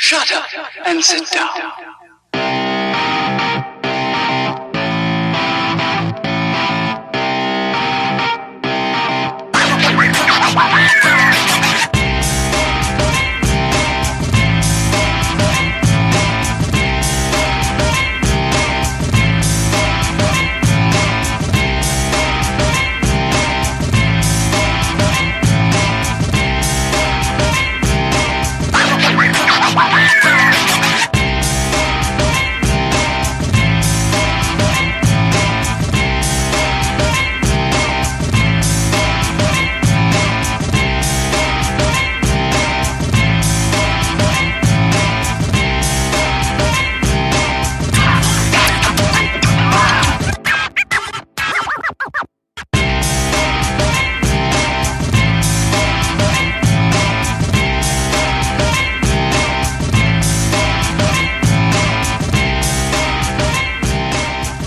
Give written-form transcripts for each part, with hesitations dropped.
Shut up and sit down.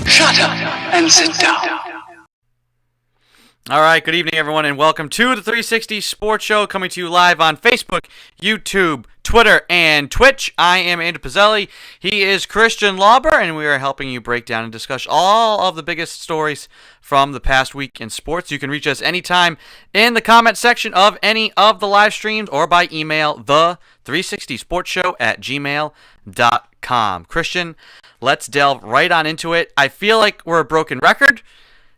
Shut up and sit down. All right, good evening, everyone, and welcome to the 360 Sports Show, coming to you live on Facebook, YouTube, Twitter, and Twitch. I am Andrew Pezzelli. He is Christian Lawber, and we are helping you break down and discuss all of the biggest stories from the past week in sports. You can reach us anytime in the comment section of any of the live streams or by email, the360sportshow@gmail.com. Christian, let's delve right on into it. I feel like we're a broken record.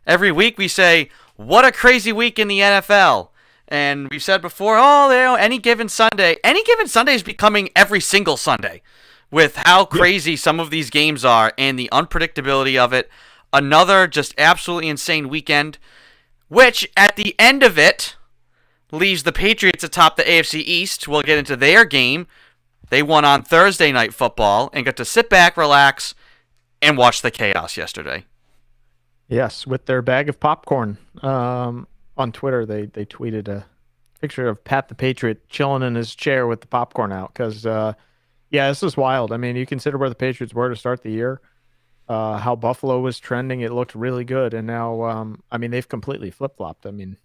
Every week we say, what a crazy week in the NFL. And we've said before, any given Sunday is becoming every single Sunday with how crazy some of these games are and the unpredictability of it. Another just absolutely insane weekend, which at the end of it leaves the Patriots atop the AFC East. We'll get into their game. They won on Thursday Night Football and got to sit back, relax, and watch the chaos yesterday. Yes, with their bag of popcorn. On Twitter, they tweeted a picture of Pat the Patriot chilling in his chair with the popcorn out. Because, this is wild. I mean, you consider where the Patriots were to start the year, how Buffalo was trending. It looked really good. And now, they've completely flip-flopped. I mean,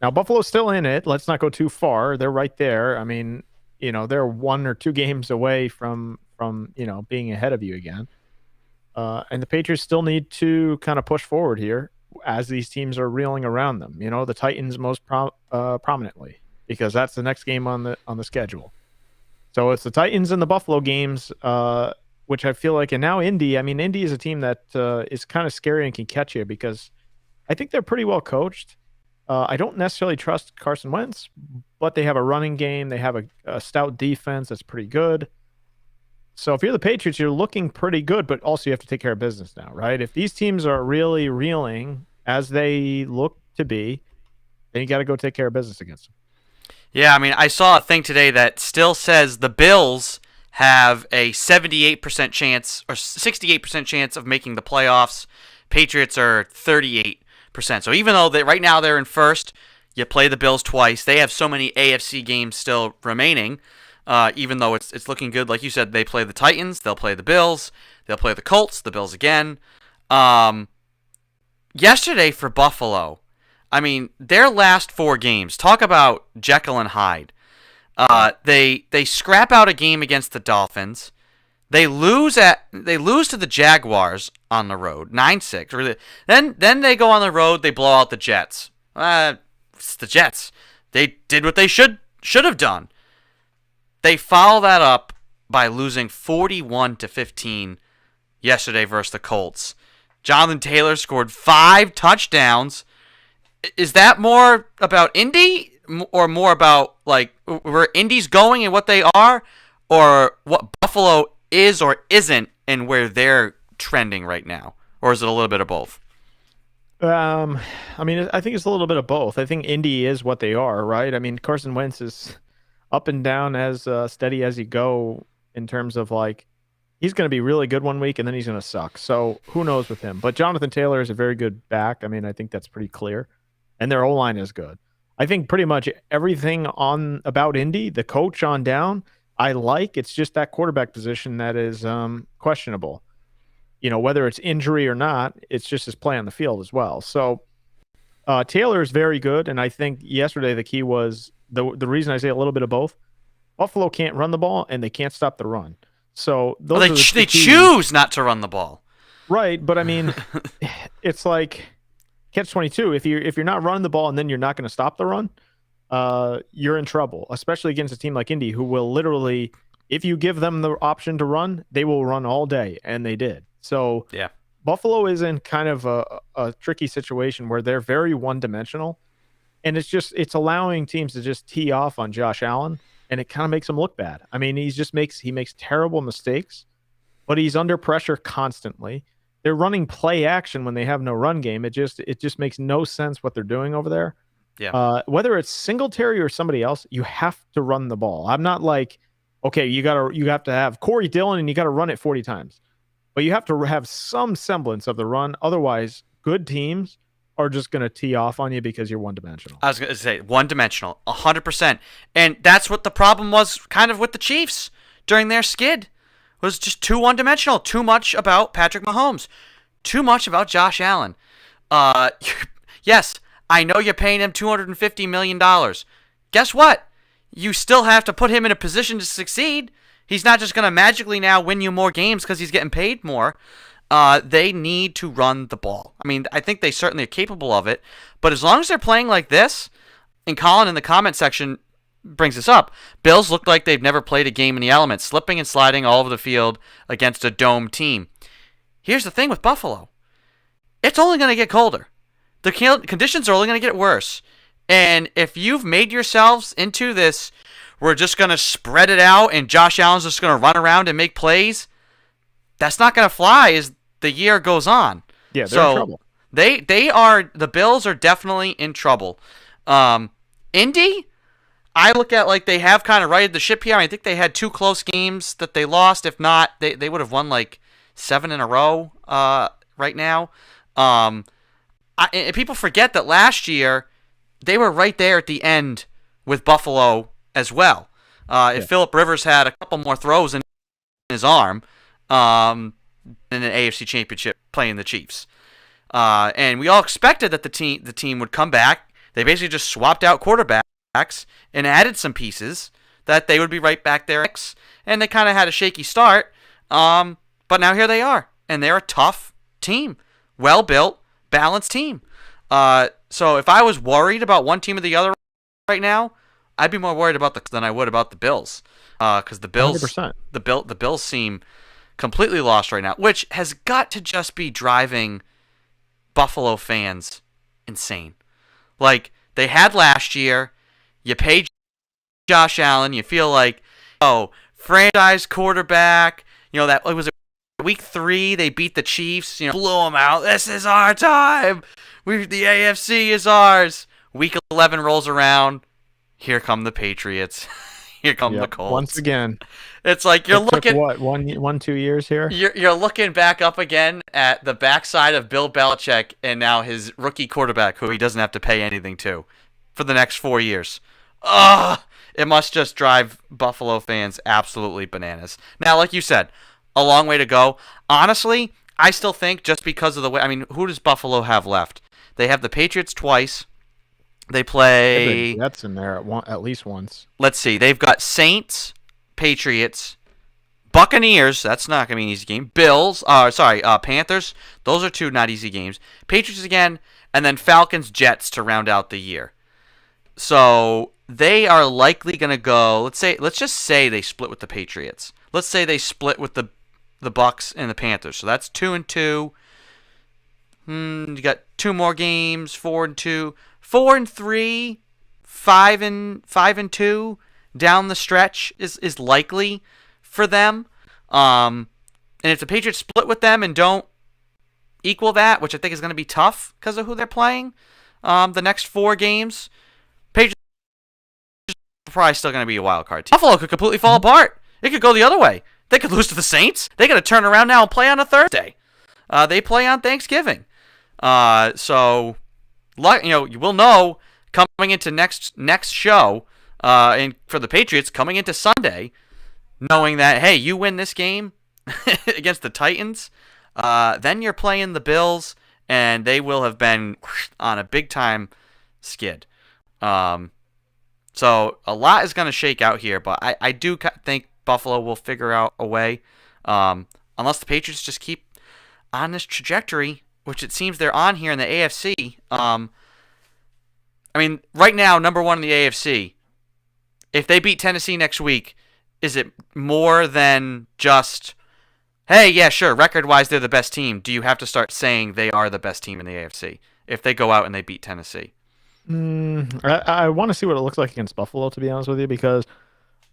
now Buffalo's still in it. Let's not go too far. They're right there. I mean, they're 1 or 2 games away from being ahead of you again. And the Patriots still need to kind of push forward here as these teams are reeling around them. The Titans most prominently, because that's the next game on the schedule. So it's the Titans and the Buffalo games, which I feel like, and now Indy. I mean, Indy is a team that is kind of scary and can catch you because I think they're pretty well coached. I don't necessarily trust Carson Wentz, but they have a running game. They have a stout defense that's pretty good. So if you're the Patriots, you're looking pretty good, but also you have to take care of business now, right? If these teams are really reeling as they look to be, then you got to go take care of business against them. Yeah, I mean, I saw a thing today that still says the Bills have a 78% chance or 68% chance of making the playoffs. Patriots are 38%. So even though right now they're in first, you play the Bills twice. They have so many AFC games still remaining. Even though it's looking good, like you said, they play the Titans, they'll play the Bills, they'll play the Colts, the Bills again. Yesterday for Buffalo, I mean, their last 4 games, talk about Jekyll and Hyde. They scrap out a game against the Dolphins. They lose to the Jaguars on the road, 9-6. Then they go on the road, they blow out the Jets. It's the Jets. They did what they should have done. They follow that up by losing 41-15 yesterday versus the Colts. Jonathan Taylor scored 5 touchdowns. Is that more about Indy or more about like where Indy's going and what they are, or what Buffalo is or isn't and where they're trending right now? Or is it a little bit of both? I think it's a little bit of both. I think Indy is what they are, right? I mean, Carson Wentz is up and down as steady as you go in terms of like he's going to be really good one week and then he's going to suck. So who knows with him? But Jonathan Taylor is a very good back. I mean, I think that's pretty clear. And their O-line is good. I think pretty much everything about Indy, the coach on down, I like. It's just that quarterback position that is questionable. Whether it's injury or not, it's just his play on the field as well. So Taylor is very good. And I think yesterday the key was the reason I say a little bit of both Buffalo can't run the ball and they can't stop the run. So Well, those are the two they keys. choose not to run the ball. Right, but I mean, it's like catch-22. If you're not running the ball and then you're not going to stop the run, you're in trouble. Especially against a team like Indy, who will literally, if you give them the option to run, they will run all day, and they did. So Yeah. Buffalo is in kind of a tricky situation where they're very one-dimensional, and it's allowing teams to just tee off on Josh Allen, and it kind of makes him look bad. I mean, he makes terrible mistakes, but he's under pressure constantly. They're running play action when they have no run game. It just makes no sense what they're doing over there. Yeah. Whether it's Singletary or somebody else, you have to run the ball. I'm not like, okay, you have to have Corey Dillon and you got to run it 40 times, but you have to have some semblance of the run. Otherwise, good teams are just going to tee off on you because you're one dimensional. I was going to say one-dimensional, 100%. And that's what the problem was kind of with the Chiefs during their skid. Was just too one-dimensional. Too much about Patrick Mahomes. Too much about Josh Allen. Yes, I know you're paying him $250 million. Guess what? You still have to put him in a position to succeed. He's not just going to magically now win you more games because he's getting paid more. They need to run the ball. I mean, I think they certainly are capable of it. But as long as they're playing like this, and Colin in the comment section brings this up, Bills look like they've never played a game in the elements, slipping and sliding all over the field against a dome team. Here's the thing with Buffalo. It's only going to get colder. The conditions are only going to get worse. And if you've made yourselves into this, we're just going to spread it out and Josh Allen's just going to run around and make plays, that's not going to fly as the year goes on. Yeah, they're in trouble. The Bills are definitely in trouble. Indy, I look at like they have kind of righted the ship here. I think they had 2 close games that they lost. If not, they would have won like 7 in a row right now. And people forget that last year they were right there at the end with Buffalo as well. If Phillip Rivers had a couple more throws in his arm in an AFC Championship playing the Chiefs. And we all expected that the team would come back. They basically just swapped out quarterbacks and added some pieces that they would be right back there. And they kind of had a shaky start. But now here they are. And they're a tough team. Well-built, balanced team. So if I was worried about one team or the other right now, I'd be more worried about than I would about the Bills. Because the Bills 100%. the Bills seem completely lost right now, which has got to just be driving Buffalo fans insane. Like they had last year, you paid Josh Allen, you feel like, oh, franchise quarterback, that it was week 3, they beat the Chiefs, blew them out. This is our time. The AFC is ours. Week 11 rolls around. Here come the Patriots. Here come the Colts. Once again. It's like you're looking. Took what, 2 years here? You're looking back up again at the backside of Bill Belichick and now his rookie quarterback, who he doesn't have to pay anything to, for the next 4 years. It must just drive Buffalo fans absolutely bananas. Now, like you said, a long way to go. Honestly, I still think just because of the way. I mean, who does Buffalo have left? They have the Patriots twice. They play. The Jets in there at least once. Let's see. They've got Saints, Patriots, Buccaneers. That's not gonna be an easy game. Bills. Panthers. Those are 2 not easy games. Patriots again, and then Falcons, Jets to round out the year. So they are likely gonna go. Let's just say they split with the Patriots. Let's say they split with the Bucs and the Panthers. So that's 2-2. You got 2 more games. 4-2. 4-3, 5-2 down the stretch is likely for them. And if the Patriots split with them and don't equal that, which I think is going to be tough because of who they're playing, the next 4 games, Patriots are probably still going to be a wild card team. Buffalo could completely fall apart. It could go the other way. They could lose to the Saints. They got to turn around now and play on a Thursday. They play on Thanksgiving. So. You will know coming into next show, and for the Patriots coming into Sunday, knowing that hey, you win this game against the Titans, then you're playing the Bills, and they will have been on a big time skid. So So a lot is going to shake out here, but I do think Buffalo will figure out a way, unless the Patriots just keep on this trajectory, which it seems they're on here in the AFC. I mean, right now, number one in the AFC. If they beat Tennessee next week, is it more than just, hey, yeah, sure, record-wise they're the best team? Do you have to start saying they are the best team in the AFC if they go out and they beat Tennessee? I want to see what it looks like against Buffalo, to be honest with you, because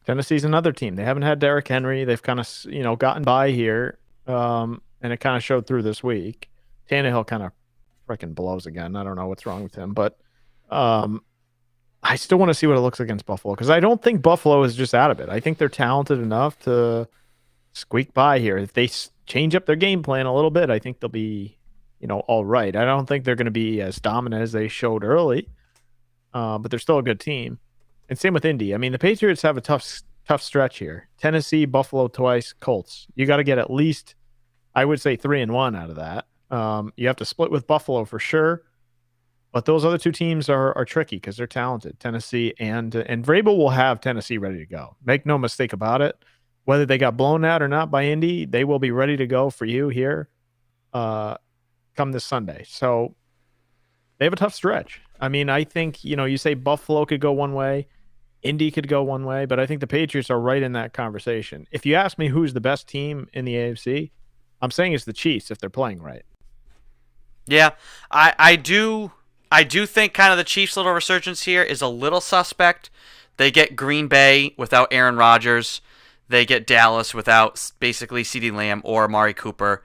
Tennessee's another team. They haven't had Derrick Henry. They've kind of, gotten by here, and it kind of showed through this week. Tannehill kind of freaking blows again. I don't know what's wrong with him, but I still want to see what it looks like against Buffalo, because I don't think Buffalo is just out of it. I think they're talented enough to squeak by here. If they change up their game plan a little bit, I think they'll be, all right. I don't think they're going to be as dominant as they showed early. But they're still a good team. And same with Indy. I mean, the Patriots have a tough stretch here. Tennessee, Buffalo twice, Colts. You got to get at least, I would say, 3-1 out of that. You have to split with Buffalo for sure. But those other two teams are tricky because they're talented. Tennessee and Vrabel will have Tennessee ready to go. Make no mistake about it. Whether they got blown out or not by Indy, they will be ready to go for you here come this Sunday. So they have a tough stretch. I mean, I think, you say Buffalo could go one way, Indy could go one way, but I think the Patriots are right in that conversation. If you ask me who's the best team in the AFC, I'm saying it's the Chiefs if they're playing right. Yeah, I do think kind of the Chiefs' little resurgence here is a little suspect. They get Green Bay without Aaron Rodgers. They get Dallas without basically CeeDee Lamb or Amari Cooper.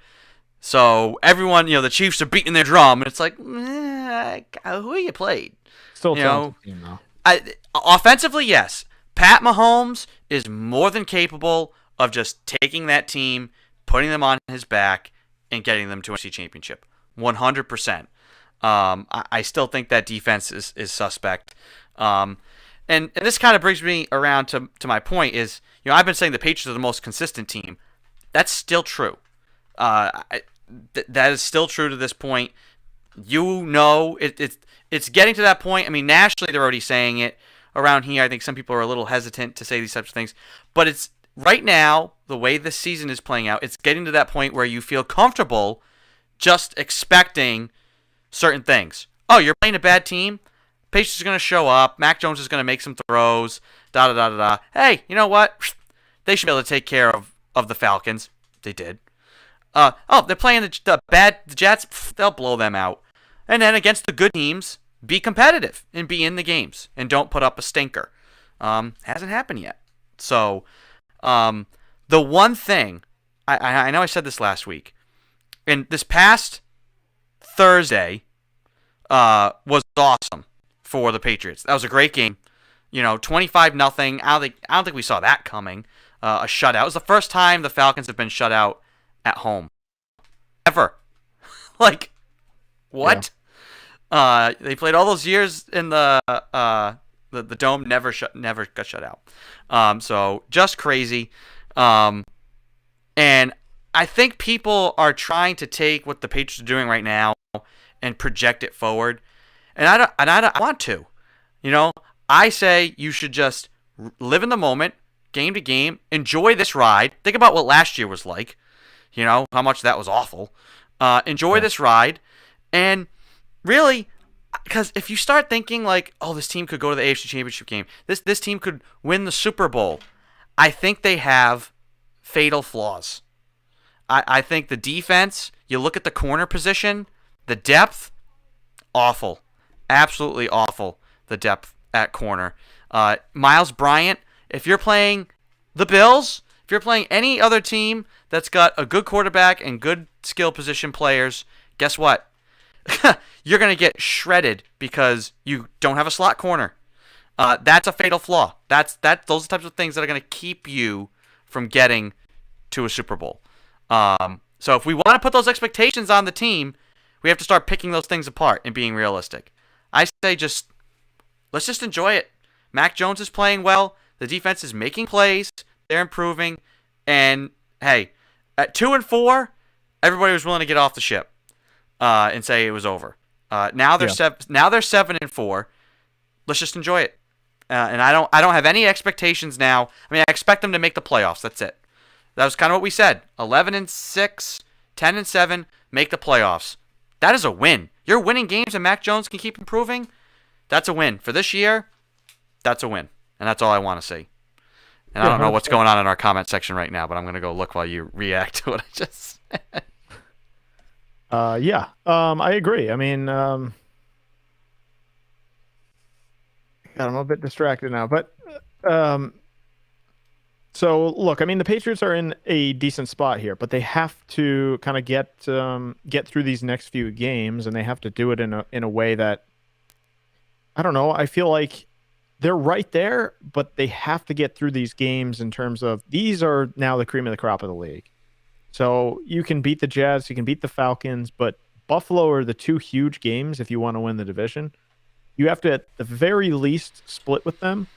So everyone, the Chiefs are beating their drum, and it's like, who you played? Still a talented team, though. Offensively, yes. Pat Mahomes is more than capable of just taking that team, putting them on his back, and getting them to a NFC championship. 100%. I still think that defense is suspect. And this kind of brings me around to my point is, I've been saying the Patriots are the most consistent team. That's still true. That is still true to this point. It's getting to that point. I mean, nationally they're already saying it. Around here, I think some people are a little hesitant to say these types of things. But it's right now, the way this season is playing out, it's getting to that point where you feel comfortable just expecting certain things. Oh, you're playing a bad team? Patriots are going to show up. Mac Jones is going to make some throws. Da-da-da-da-da. Hey, you know what? They should be able to take care of the Falcons. They did. They're playing the Jets. They'll blow them out. And then against the good teams, be competitive and be in the games and don't put up a stinker. Hasn't happened yet. So, the one thing, I know I said this last week, and this past Thursday was awesome for the Patriots. That was a great game. 25-0. I don't think we saw that coming. A shutout. It was the first time the Falcons have been shut out at home ever. Like, what? Yeah. They played all those years in the dome, never got shut out. So just crazy. And I think people are trying to take what the Patriots are doing right now and project it forward. And I don't want to. I say you should just live in the moment, game to game, enjoy this ride. Think about what last year was like. How much that was awful. Enjoy this ride. And really, because if you start thinking like, oh, this team could go to the AFC Championship game, this team could win the Super Bowl, I think they have fatal flaws. I think the defense, you look at the corner position, the depth, awful. Absolutely awful, the depth at corner. Miles Bryant, if you're playing the Bills, if you're playing any other team that's got a good quarterback and good skill position players, guess what? You're going to get shredded because you don't have a slot corner. That's a fatal flaw. Those are the types of things that are going to keep you from getting to a Super Bowl. So if we want to put those expectations on the team, we have to start picking those things apart and being realistic. I say let's just enjoy it. Mac Jones is playing well. The defense is making plays. They're improving. And, hey, at 2-4, everybody was willing to get off the ship and say it was over. Now they're 7-4. Let's just enjoy it. and I don't have any expectations now. I mean, I expect them to make the playoffs. That's it. That was kind of what we said. 11-6, 10-7, make the playoffs. That is a win. You're winning games and Mac Jones can keep improving. That's a win. For this year, that's a win. And that's all I want to see. And I don't know what's going on in our comment section right now, but I'm going to go look while you react to what I just said. I agree. I mean, God, I'm a bit distracted now, but so look, I mean, the Patriots are in a decent spot here, but they have to kind of get through these next few games, and they have to do it in a way that, I don't know. I feel like they're right there, but they have to get through these games in terms of these are now the cream of the crop of the league. So you can beat the Jazz, you can beat the Falcons, but Buffalo are the two huge games if you want to win the division. You have to, at the very least, split with them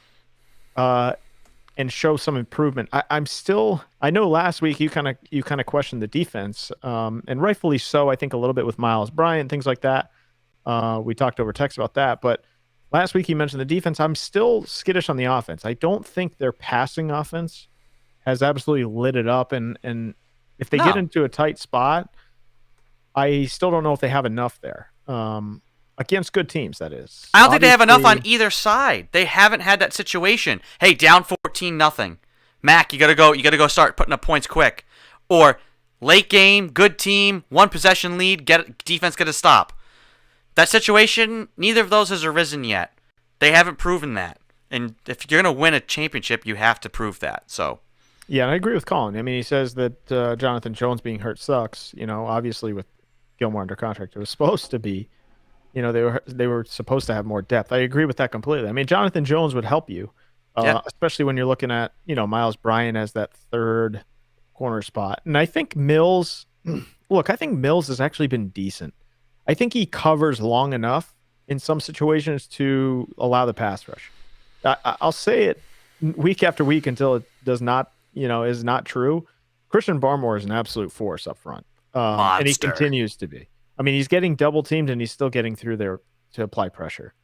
and show some improvement. I know last week you kind of questioned the defense, and rightfully so. I think a little bit with Miles Bryant, things like that. We talked over text about that, but last week you mentioned the defense. I'm still skittish on the offense. I don't think their passing offense has absolutely lit it up, and if they get into a tight spot, I still don't know if they have enough there. Against good teams, that is. I don't think they have enough on either side. They haven't had that situation. Hey, down 14-0. Mac, you gotta go start putting up points quick. Or late game, good team, one possession lead, defense get a stop. That situation, neither of those has arisen yet. They haven't proven that. And if you're gonna win a championship, you have to prove that. So yeah, and I agree with Colin. I mean, he says that Jonathan Jones being hurt sucks. You know, obviously with Gilmore under contract, it was supposed to be. You know, they were supposed to have more depth. I agree with that completely. I mean, Jonathan Jones would help you, especially when you're looking at, you know, Miles Bryant as that third corner spot. And I think Mills has actually been decent. I think he covers long enough in some situations to allow the pass rush. I'll say it week after week until it does not, you know, is not true. Christian Barmore is an absolute force up front. And he continues to be. I mean, he's getting double teamed and he's still getting through there to apply pressure.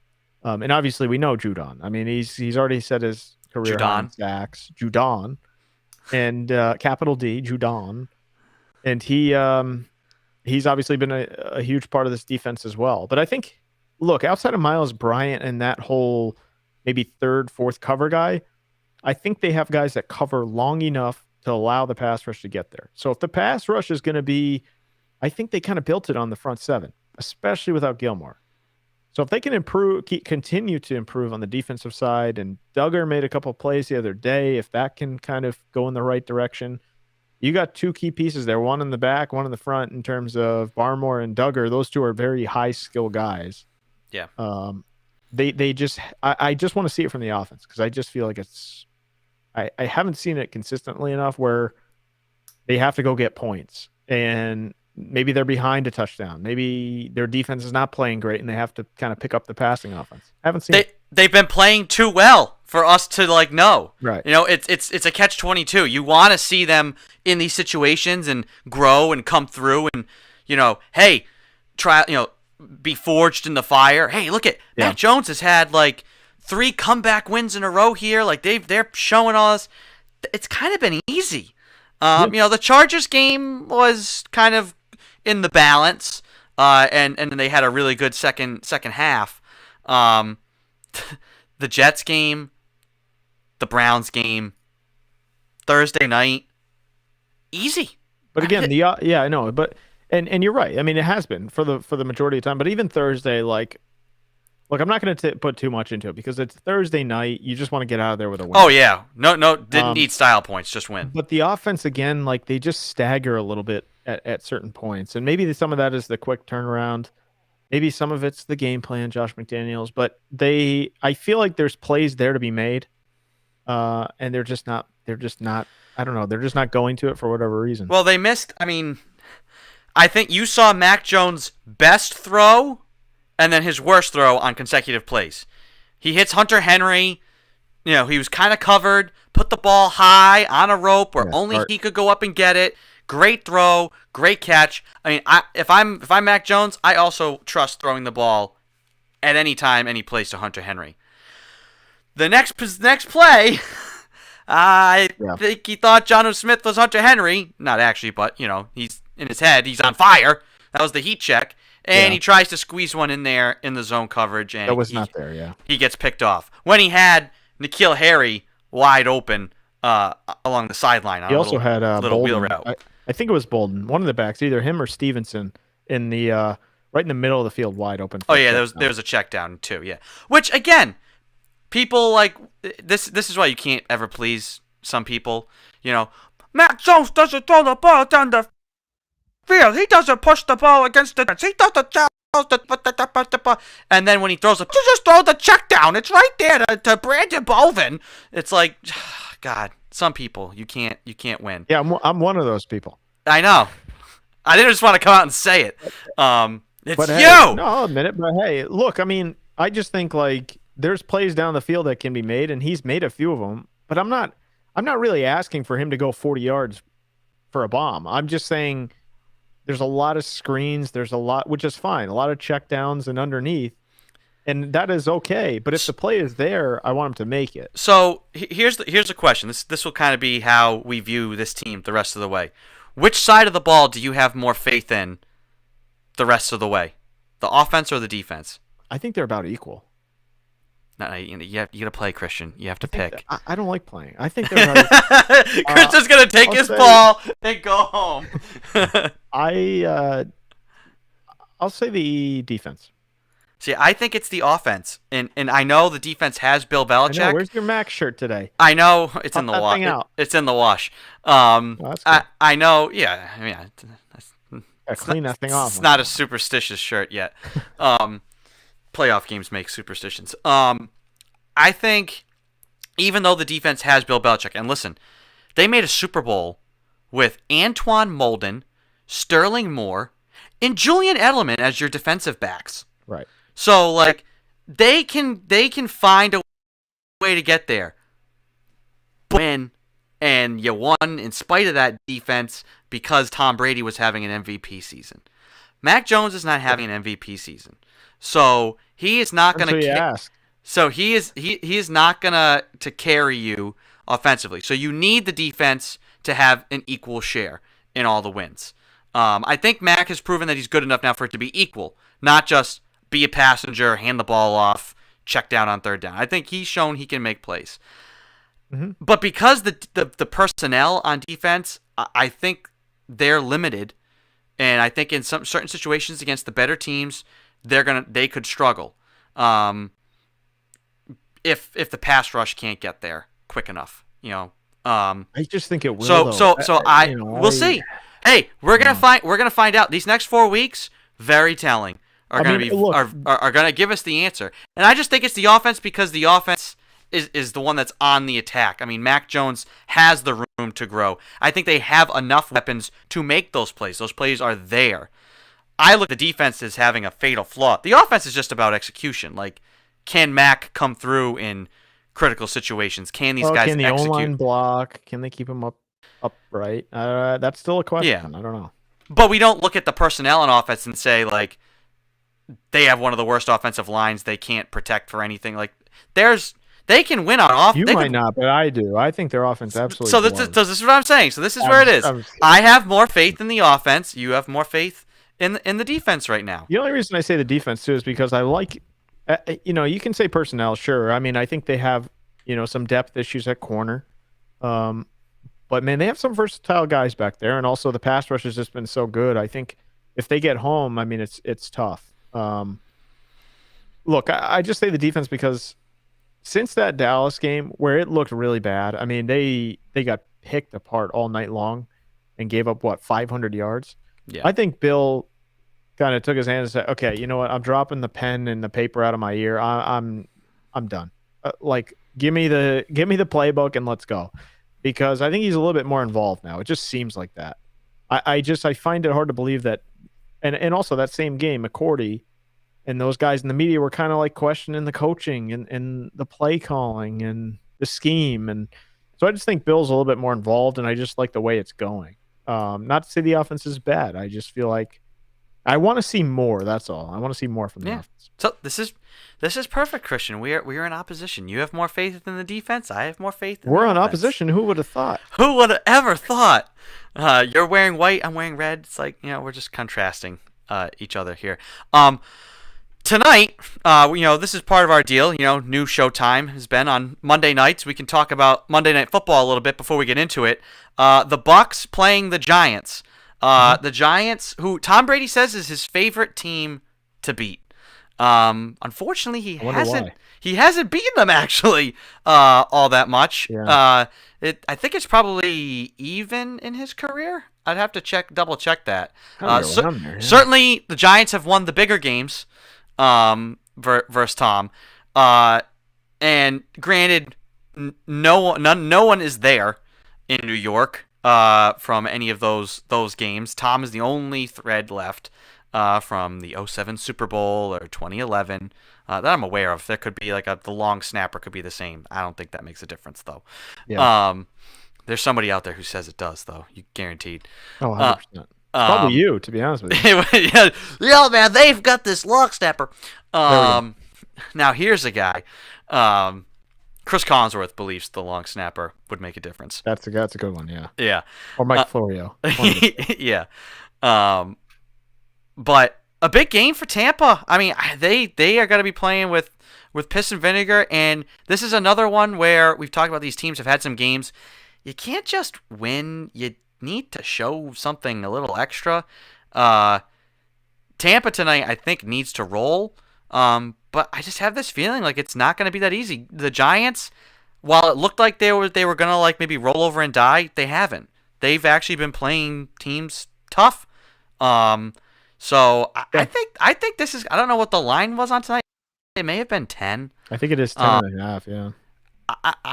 And obviously we know Judon. I mean, he's already set his career on sacks. Judon. And capital D, Judon. And he's obviously been a huge part of this defense as well. But I think, look, outside of Miles Bryant and that whole maybe third, fourth cover guy, I think they have guys that cover long enough to allow the pass rush to get there. So if the pass rush is going to be, I think they kind of built it on the front seven, especially without Gilmore. So if they can continue to improve on the defensive side, and Duggar made a couple of plays the other day, if that can kind of go in the right direction, you got two key pieces there, one in the back, one in the front in terms of Barmore and Duggar. Those two are very high skill guys. Yeah. I just want to see it from the offense because I just feel like I haven't seen it consistently enough where they have to go get points and maybe they're behind a touchdown. Maybe their defense is not playing great and they have to kind of pick up the passing offense. I haven't seen it. They've been playing too well for us to know. Right. You know, it's a catch-22. You want to see them in these situations and grow and come through and, you know, hey, try, you know, be forged in the fire. Hey, look at Mac Jones has had like 3 comeback wins in a row here. Like they're showing all this. It's kind of been easy. You know, the Chargers game was kind of in the balance, and they had a really good second half. The Jets game, the Browns game, Thursday night, easy. But again, I know, but and you're right. I mean, it has been for the majority of the time. But even Thursday, like, look, I'm not going to put too much into it because it's Thursday night. You just want to get out of there with a win. Oh yeah, no, didn't need style points, just win. But the offense again, like they just stagger a little bit at certain points, and maybe some of that is the quick turnaround. Maybe some of it's the game plan, Josh McDaniels. But I feel like there's plays there to be made, and they're just not. I don't know. They're just not going to it for whatever reason. Well, they missed. I mean, I think you saw Mac Jones' best throw and then his worst throw on consecutive plays. He hits Hunter Henry. You know, he was kind of covered, put the ball high on a rope where only he could go up and get it. Great throw, great catch. I mean, if I'm Mac Jones, I also trust throwing the ball at any time, any place to Hunter Henry. the next play, I think he thought Jonnu Smith was Hunter Henry. Not actually, but he's in his head. He's on fire. That was the heat check, and he tries to squeeze one in there in the zone coverage, and that was not there. Yeah, he gets picked off when he had N'Keal Harry wide open along the sideline. He also had a little Bolden. wheel route. I think it was Bolden, one of the backs, either him or Stevenson, in the right in the middle of the field, wide open. Oh yeah, there was a check down too. Yeah, which again, people like this. This is why you can't ever please some people. Mac Jones doesn't throw the ball down the field. He doesn't push the ball against the fence. He doesn't. And then when he throws it, just throw the check down. It's right there to Brandon Bolden. It's like, God, some people you can't win. Yeah, I'm one of those people. I know. I didn't just want to come out and say it. It's but you. Hey, no, I'll admit it. But hey, look, I mean, I just think like there's plays down the field that can be made, and he's made a few of them. But I'm not really asking for him to go 40 yards for a bomb. I'm just saying there's a lot of screens. There's a lot, which is fine. A lot of check downs and underneath, and that is okay. But if the play is there, I want him to make it. So here's the question. This will kind of be how we view this team the rest of the way. Which side of the ball do you have more faith in the rest of the way? The offense or the defense? I think they're about equal. No, you got to play, Christian. You have to pick. I don't like playing. I think they're about Christian's going to take his ball and go home. I'll say the defense. See, I think it's the offense, and I know the defense has Bill Belichick. I know. Where's your Mac shirt today? I know it's in the wash. It's in the wash. I know. Yeah, I mean, clean that thing off. It's not a superstitious shirt yet. Playoff games make superstitions. I think even though the defense has Bill Belichick, and listen, they made a Super Bowl with Antoine Molden, Sterling Moore, and Julian Edelman as your defensive backs. Right. So like they can find a way to get there. Win, and you won in spite of that defense because Tom Brady was having an MVP season. Mac Jones is not having an MVP season. So he is not going to So he is not going to carry you offensively. So you need the defense to have an equal share in all the wins. I think Mac has proven that he's good enough now for it to be equal, not just be a passenger, hand the ball off, check down on third down. I think he's shown he can make plays. Mm-hmm. But because the personnel on defense, I think they're limited, and I think in some certain situations against the better teams, they could struggle. If the pass rush can't get there quick enough, I just think it will. We'll see. Hey, we're gonna find out. These next 4 weeks, very telling. Are going to give us the answer. And I just think it's the offense because the offense is the one that's on the attack. I mean, Mac Jones has the room to grow. I think they have enough weapons to make those plays. Those plays are there. I look at the defense as having a fatal flaw. The offense is just about execution. Like, can Mac come through in critical situations? Can these guys execute? Can the O-line block? Can they keep him upright? That's still a question. Yeah. I don't know. But we don't look at the personnel on offense and say, like, they have one of the worst offensive lines. They can't protect for anything. Like, they can win on offense. You might not, but I do. I think their offense absolutely. So this is what I'm saying. So this is where it is. I have more faith in the offense. You have more faith in the defense right now. The only reason I say the defense too is because I like, you can say personnel, sure. I mean, I think they have, some depth issues at corner, but man, they have some versatile guys back there, and also the pass rush has just been so good. I think if they get home, I mean, it's tough. Look, I just say the defense because since that Dallas game where it looked really bad, I mean, they got picked apart all night long and gave up 500 yards. Yeah. I think Bill kind of took his hand and said, "Okay, you know what? I'm dropping the pen and the paper out of my ear. I'm done. Give me the playbook and let's go." Because I think he's a little bit more involved now. It just seems like that. I find it hard to believe that. And also that same game, McCourty and those guys in the media were kind of like questioning the coaching and the play calling and the scheme. And so I just think Bill's a little bit more involved, and I just like the way it's going. Not to say the offense is bad. I just feel like I want to see more. That's all. I want to see more from the Yeah. offense. So this is perfect, Christian. We are in opposition. You have more faith in the defense. I have more faith in We're the on offense. opposition. Who would have thought? Who would have ever thought? You're wearing white. I'm wearing red. It's like, we're just contrasting each other here. Tonight, this is part of our deal. New showtime has been on Monday nights. We can talk about Monday Night Football a little bit before we get into it. The Bucks playing the Giants. The Giants, who Tom Brady says is his favorite team to beat. Unfortunately, he hasn't beaten them actually all that much. Yeah. I think it's probably even in his career. I'd have to double check that. Certainly, the Giants have won the bigger games versus Tom. And granted, no one is there in New York from any of those games. Tom is the only thread left from the 2007 Super Bowl or 2011 that I'm aware of. There could be the long snapper could be the same. I don't think that makes a difference though. Yeah. There's somebody out there who says it does though. You guaranteed. Oh, 100%. Probably you, to be honest with you. yeah, man, they've got this long snapper. Now here's a guy. Chris Collinsworth believes the long snapper would make a difference. That's a good one, yeah. Yeah. Or Mike Florio. Yeah. But a big game for Tampa. I mean, they are going to be playing with piss and vinegar, and this is another one where we've talked about these teams have had some games. You can't just win. You need to show something a little extra. Tampa tonight, I think, needs to roll. But I just have this feeling like it's not going to be that easy. The Giants, while it looked like they were going to maybe roll over and die, they haven't. They've actually been playing teams tough. So I think this is. I don't know what the line was on tonight. It may have been 10. I think it is 10.5. Yeah.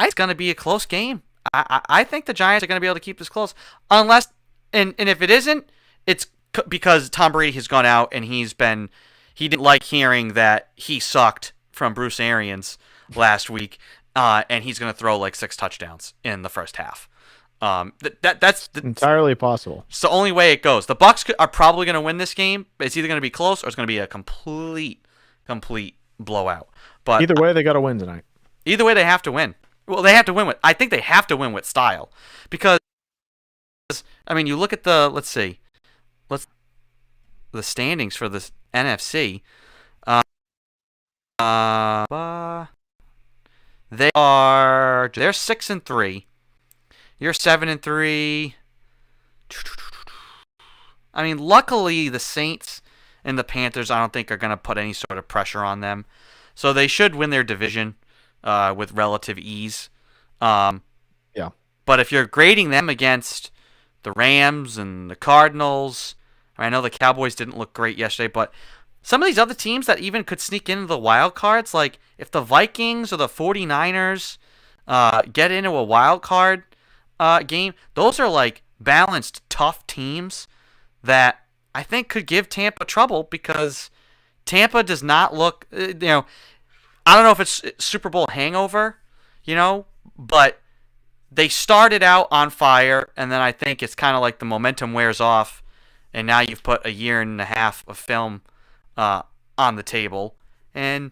It's going to be a close game. I think the Giants are going to be able to keep this close, unless and if it isn't, it's because Tom Brady has gone out and he didn't like hearing that he sucked from Bruce Arians last week, and he's going to throw 6 touchdowns in the first half. That's entirely possible. It's the only way it goes. The Bucks are probably going to win this game. It's either going to be close or it's going to be a complete blowout. But either way, they got to win tonight. Either way, they have to win. Well, they have to win I think they have to win with style, because I mean, you look at the the standings for the NFC. They're 6-3. You're 7-3. I mean, luckily the Saints and the Panthers, I don't think are going to put any sort of pressure on them, so they should win their division with relative ease. Yeah. But if you're grading them against the Rams and the Cardinals, I know the Cowboys didn't look great yesterday, but some of these other teams that even could sneak into the wild cards, like if the Vikings or the 49ers get into a wild card game, those are balanced, tough teams that I think could give Tampa trouble, because Tampa does not look, I don't know if it's Super Bowl hangover, but they started out on fire, and then I think it's kind of like the momentum wears off, and now you've put a year and a half of film on the table, and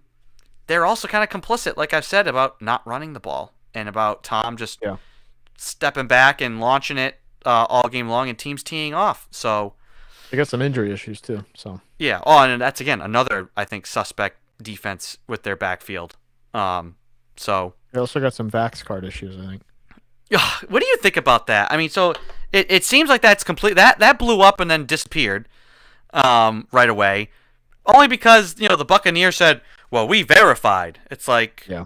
they're also kind of complicit, like I've said, about not running the ball, and about Tom just stepping back and launching it all game long, and teams teeing off. So they got some injury issues too. So yeah. Oh, and that's again another, I think, suspect defense with their backfield. So they also got some Vax card issues, I think. What do you think about that? I mean, so it seems like that's complete. That blew up and then disappeared right away, only because the Buccaneers said, "Well, we verified." It's like, yeah,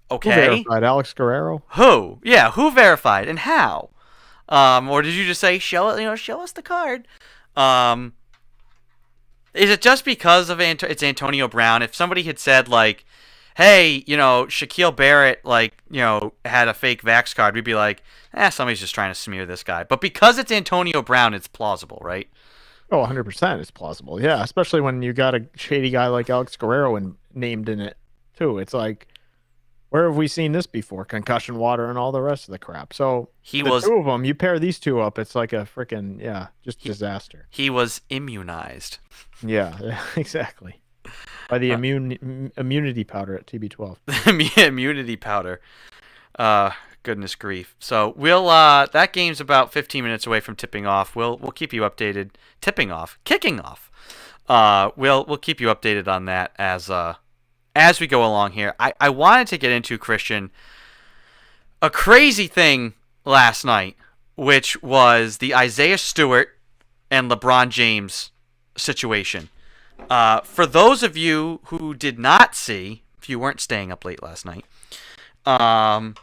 okay, who verified? Alex Guerrero? Who? Yeah, who verified and how? Or did you just say, show us the card? Is it just because of it's Antonio Brown? If somebody had said hey, Shaquille Barrett, had a fake Vax card, we'd be like, somebody's just trying to smear this guy. But because it's Antonio Brown, it's plausible, right? Oh, 100% it's plausible. Yeah, especially when you got a shady guy like Alex Guerrero named in it, too. It's like, Where have we seen this before? Concussion water and all the rest of the crap. So He the was two of them, you pair these two up, it's like a freaking just disaster. he was immunized. Yeah, exactly. By the immunity powder at TB12. Immunity powder. Goodness grief. So we'll that game's about 15 minutes away from tipping off. We'll keep you updated. Kicking off. We'll keep you updated on that as we go along here. I wanted to get into, Christian, a crazy thing last night, which was the Isaiah Stewart and LeBron James situation. For those of you who did not see, if you weren't staying up late last night, LeBron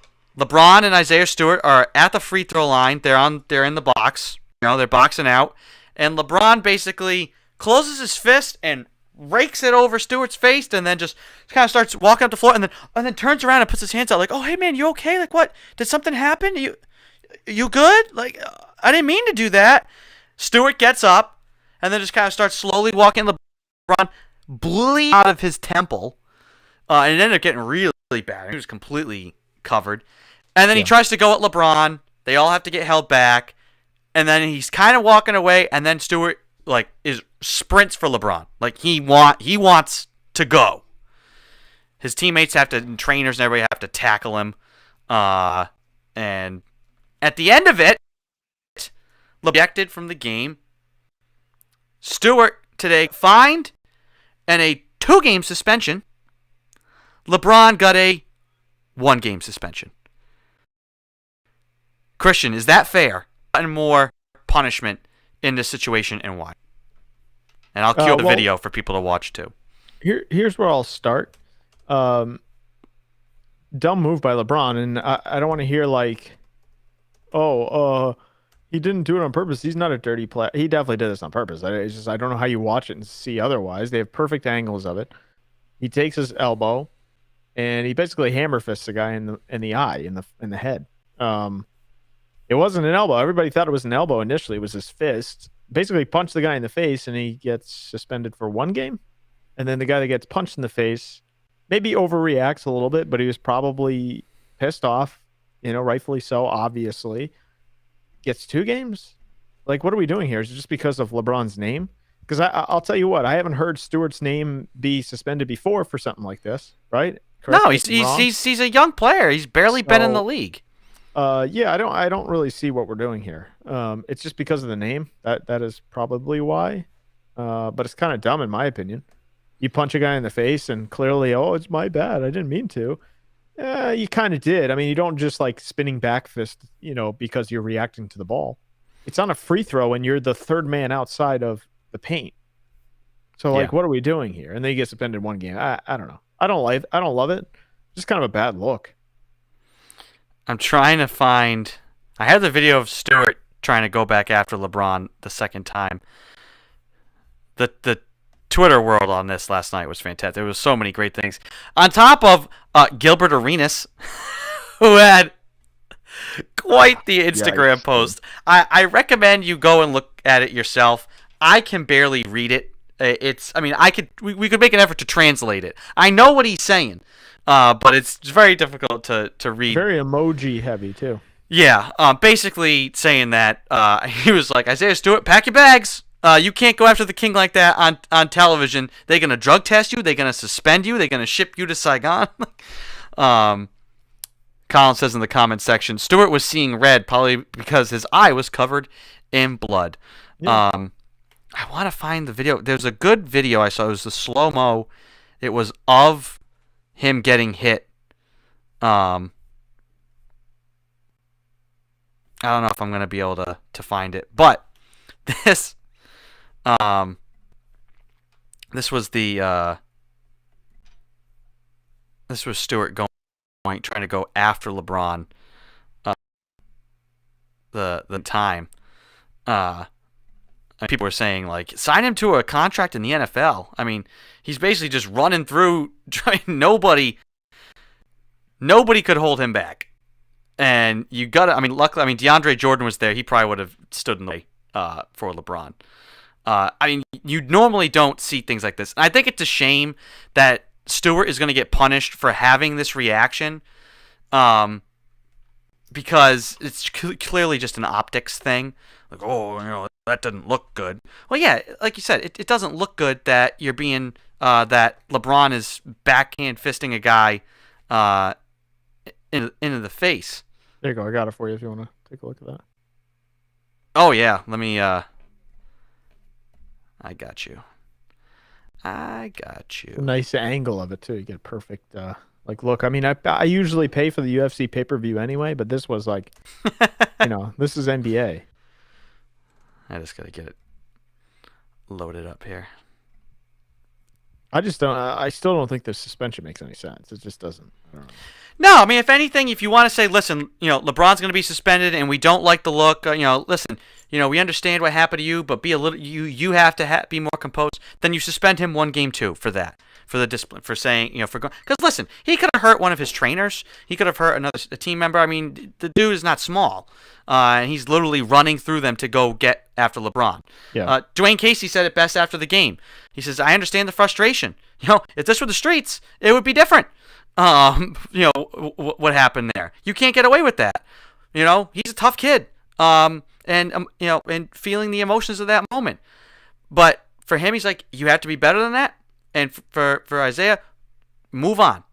and Isaiah Stewart are at the free throw line. They're in the box. They're boxing out, and LeBron basically closes his fist and rakes it over Stewart's face, and then just kind of starts walking up the floor, and then turns around and puts his hands out like, "Oh, hey man, you okay? Like, what? Did something happen? You good? Like, I didn't mean to do that." Stewart gets up, and then just kind of starts slowly walking. LeBron bleeds out of his temple, and it ended up getting really, really bad. He was completely covered, and then he tries to go at LeBron. They all have to get held back, and then he's kind of walking away, and then Stewart sprints for LeBron. Like he wants to go. His teammates and trainers and everybody have to tackle him. And at the end of it, ejected from the game. Stewart today fined and a 2-game suspension. LeBron got a 1-game suspension. Christian, is that fair? And more punishment in this situation, and why? And I'll cue the video for people to watch too. Here's where I'll start. Dumb move by LeBron, and I don't want to hear like, he didn't do it on purpose. He's not a dirty player. He definitely did this on purpose. It's just I don't know how you watch it and see otherwise. They have perfect angles of it. He takes his elbow, and he basically hammer fists the guy in the eye, in the head. It wasn't an elbow. Everybody thought it was an elbow initially. It was his fist. Basically punched the guy in the face, and he gets suspended for 1 game. And then the guy that gets punched in the face maybe overreacts a little bit, but he was probably pissed off, rightfully so, obviously. Gets 2 games? Like, what are we doing here? Is it just because of LeBron's name? Because I'll tell you what, I haven't heard Stewart's name be suspended before for something like this, right? Correct No, he's a young player. He's barely been in the league. Yeah, I don't really see what we're doing here. It's just because of the name. That is probably why. But it's kind of dumb in my opinion. You punch a guy in the face and clearly, it's my bad. I didn't mean to. You kind of did. I mean, you don't just like spinning back fist, because you're reacting to the ball. It's on a free throw and you're the third man outside of the paint. So what are we doing here? And then you get suspended 1 game. I don't know. I don't love it. Just kind of a bad look. I'm trying to find. I have the video of Stewart trying to go back after LeBron the second time. The Twitter world on this last night was fantastic. There was so many great things. On top of Gilbert Arenas, who had quite the Instagram post. I recommend you go and look at it yourself. I can barely read it. We could make an effort to translate it. I know what he's saying. But it's very difficult to read. Very emoji heavy too. Yeah, basically saying that he was like, Isaiah Stewart, pack your bags. You can't go after the king like that on television. They're gonna drug test you. They're gonna suspend you. They're gonna ship you to Saigon. Colin says in the comment section, Stewart was seeing red probably because his eye was covered in blood. Yeah. I want to find the video. There's a good video I saw. It was the slow-mo. It was of him getting hit. I don't know if I'm going to be able to find it. But this this was Stewart trying to go after LeBron the time. And people were saying, like, sign him to a contract in the NFL. I mean, he's basically just running through. Nobody could hold him back. And you got to, luckily, DeAndre Jordan was there. He probably would have stood in the way for LeBron. You normally don't see things like this. And I think it's a shame that Stewart is going to get punished for having this reaction, because it's clearly just an optics thing. Like, oh, that doesn't look good. Well, yeah, like you said, it doesn't look good that you're being that LeBron is backhand fisting a guy into the face. There you go. I got it for you if you want to take a look at that. Oh yeah, let me. I got you. Nice angle of it too. You get perfect look. I mean, I usually pay for the UFC pay-per-view anyway, but this was like, this is NBA. I just gotta get it loaded up here. I still don't think the suspension makes any sense. It just doesn't. I don't know. No, I mean, if anything, if you want to say, listen, LeBron's going to be suspended, and we don't like the look. Listen, we understand what happened to you, but be a little. You have to be more composed. Then you suspend him 1 game too for that, for the discipline, for saying, because listen, he could have hurt one of his trainers. He could have hurt a team member. I mean, the dude is not small, and he's literally running through them to go get after LeBron. Yeah. Dwayne Casey said it best after the game. He says, "I understand the frustration. If this were the streets, it would be different." What happened there? You can't get away with that. He's a tough kid. And feeling the emotions of that moment. But for him, he's like, you have to be better than that. And for Isaiah, move on,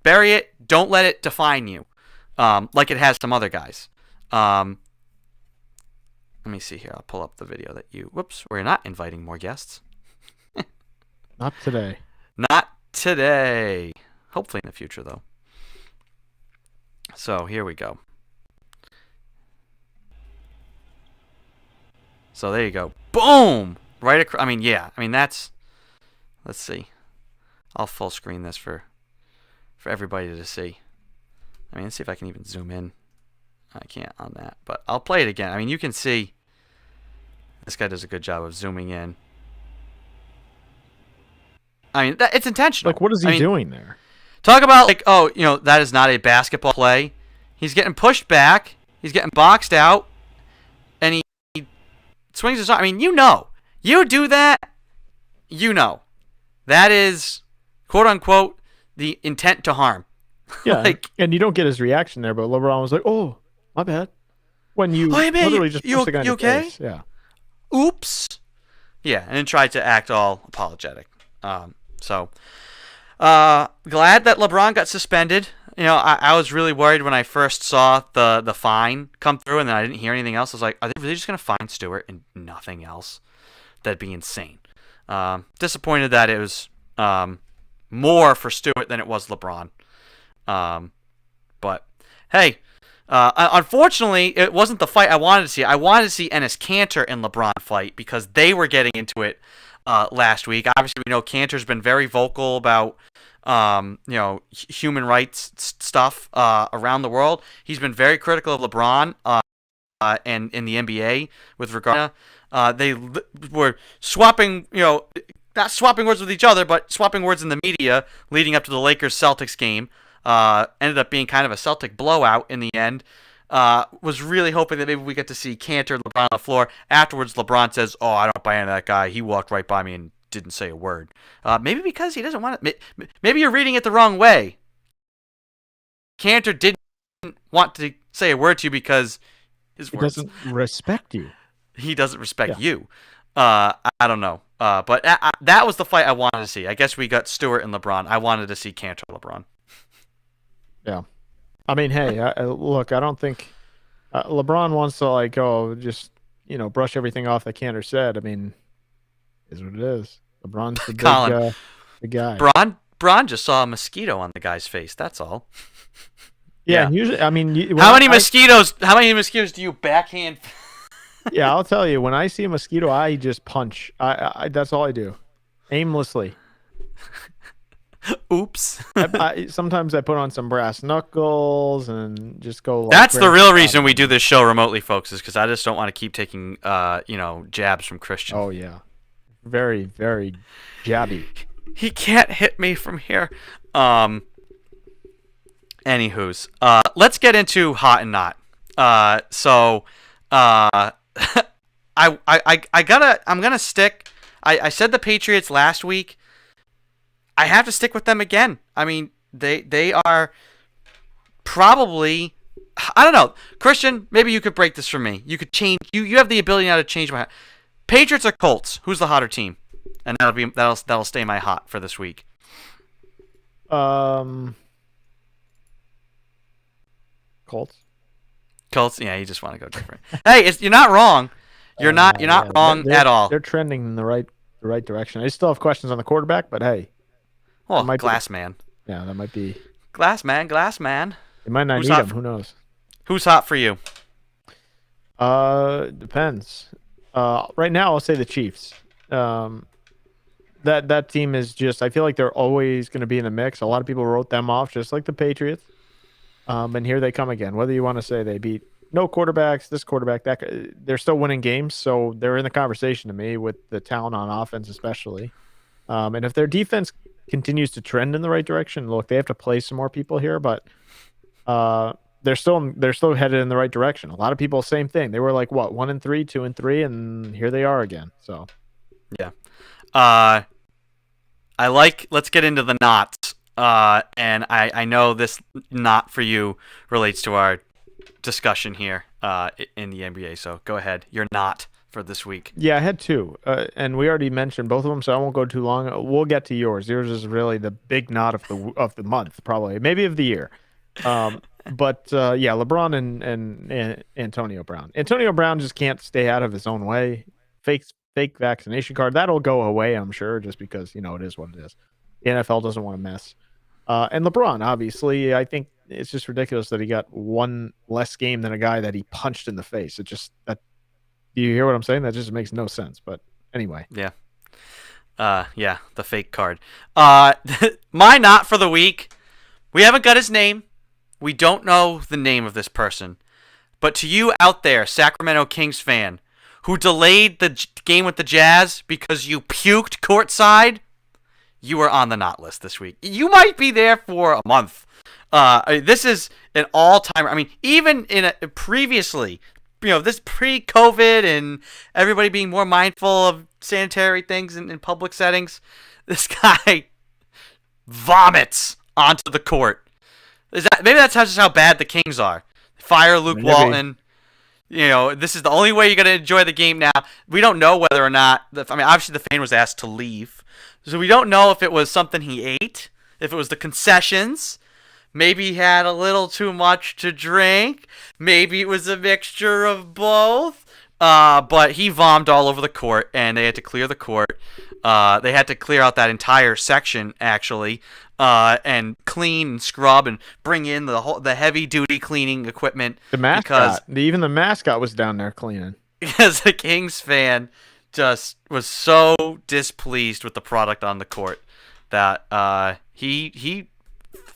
bury it. Don't let it define you, like it has some other guys. Let me see here. I'll pull up the video that you. Whoops, we're not inviting more guests. Not today. Not today. Hopefully in the future, though. So here we go. So there you go. Boom! Right across. I mean, yeah. I mean, that's. Let's see. I'll full screen this for everybody to see. I mean, let's see if I can even zoom in. I can't on that, but I'll play it again. I mean, you can see. This guy does a good job of zooming in. I mean, it's intentional. Like, what is he doing there? Talk about, that is not a basketball play. He's getting pushed back. He's getting boxed out. And he swings his arm. I mean, you do that, That is, quote unquote, the intent to harm. Yeah, and you don't get his reaction there, but LeBron was like, oh, my bad. When you literally just pushed the guy in the face. Yeah. Oops. Yeah, and then tried to act all apologetic. Glad that LeBron got suspended. I was really worried when I first saw the fine come through, and then I didn't hear anything else. I was like, are they really just going to fine Stewart and nothing else? That'd be insane. Disappointed that it was more for Stewart than it was LeBron. But, hey, unfortunately, it wasn't the fight I wanted to see. I wanted to see Enes Kanter and LeBron fight because they were getting into it last week. Obviously, we know Kanter's been very vocal about human rights stuff around the world. He's been very critical of LeBron and in the NBA with regard to they were swapping, not swapping words with each other, but swapping words in the media leading up to the Lakers-Celtics game. Ended up being kind of a Celtic blowout in the end. Was really hoping that maybe we get to see Kanter and LeBron on the floor. Afterwards, LeBron says, oh, I don't buy into that guy. He walked right by me and didn't say a word. Maybe because he doesn't want to. Maybe you're reading it the wrong way. Kanter didn't want to say a word to you because his words. He doesn't respect you. He doesn't respect you. I don't know. But that was the fight I wanted to see. I guess we got Stewart and LeBron. I wanted to see Kanter and LeBron. Yeah. I mean, hey, look, I don't think LeBron wants to just brush everything off that Kanter said. I mean, is what it is. LeBron's the big guy. Bron just saw a mosquito on the guy's face. That's all. Yeah. And usually, I mean, how many mosquitoes do you backhand? Yeah, I'll tell you. When I see a mosquito, I just punch. That's all I do, aimlessly. Oops. Sometimes I put on some brass knuckles and just go. That's the real reason we do this show remotely, folks, is because I just don't want to keep taking, jabs from Christian. Oh yeah, very, very jabby. He can't hit me from here. Anywho's, let's get into hot and not. I'm gonna stick. I said the Patriots last week. I have to stick with them again. I mean, they are probably, I don't know. Christian, maybe you could break this for me. You could change. You have the ability now to change my. Patriots or Colts? Who's the hotter team? And that'll stay my hot for this week. Colts. Colts. Yeah, you just want to go different. Hey, you're not wrong. You're not wrong at all. They're trending in the right direction. I still have questions on the quarterback, but hey. Well, Glass Man. Yeah, that might be. Glass Man. They might not need him. Who knows? Who's hot for you? Depends. Right now, I'll say the Chiefs. That team is just. I feel like they're always going to be in the mix. A lot of people wrote them off, just like the Patriots. And here they come again. Whether you want to say they beat no quarterbacks, this quarterback, that, they're still winning games, so they're in the conversation to me with the talent on offense, especially. And if their defense continues to trend in the right direction, look, they have to play some more people here, but they're still headed in the right direction. A lot of people, same thing. They were like what 1-3, 2-3, and here they are again. So, yeah. Let's get into the knots. And I know this knot for you relates to our discussion here in the NBA. So go ahead. You're not for this week. Yeah, I had two, and we already mentioned both of them, so I won't go too long. We'll get to yours. Yours is really the big knot of the month, probably, maybe of the year. But yeah, LeBron and Antonio Brown. Antonio Brown just can't stay out of his own way. Fake vaccination card, that'll go away, I'm sure, just because it is what it is. The NFL doesn't want to mess. And LeBron, obviously, I think it's just ridiculous that he got one less game than a guy that he punched in the face. Do you hear what I'm saying? That just makes no sense. But anyway. Yeah. Yeah, the fake card. My knot for the week, we haven't got his name. We don't know the name of this person. But to you out there, Sacramento Kings fan, who delayed the game with the Jazz because you puked courtside, you are on the not list this week. You might be there for a month. This is an all-timer. I mean, even previously, this pre-COVID and everybody being more mindful of sanitary things in public settings, this guy vomits onto the court. Maybe that's just how bad the Kings are. Fire Luke Walton. This is the only way you're going to enjoy the game now. We don't know whether or not. Obviously the fan was asked to leave. So we don't know if it was something he ate, if it was the concessions. Maybe he had a little too much to drink. Maybe it was a mixture of both. But he vommed all over the court, and they had to clear the court. They had to clear out that entire section, actually, and clean and scrub and bring in the heavy-duty cleaning equipment. The mascot. Even the mascot was down there cleaning. Because a Kings fan just was so displeased with the product on the court that he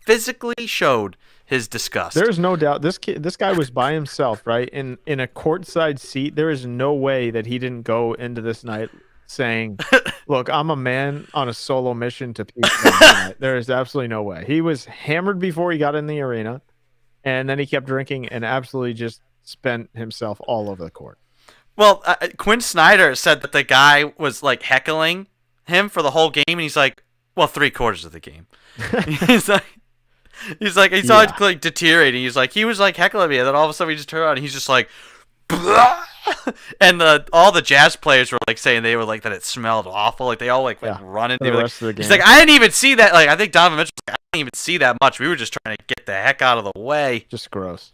physically showed his disgust. There's no doubt this guy was by himself, right? In a courtside seat. There is no way that he didn't go into this night saying, "Look, I'm a man on a solo mission to puke tonight." There is absolutely no way. He was hammered before he got in the arena, and then he kept drinking and absolutely just spent himself all over the court. Well, Quinn Snyder said that the guy was like heckling him for the whole game, and he's like, "Well, 3/4 of the game." he's like, he saw it like deteriorating. He's like, he was like heckling me, and then all of a sudden he just turned around, and he's just like, "Blah!" And all the Jazz players were like saying they were like that it smelled awful, like they all went running. For the rest of the game. He's like, "I didn't even see that." Like I think Donovan Mitchell was like, "I didn't even see that much. We were just trying to get the heck out of the way." Just gross.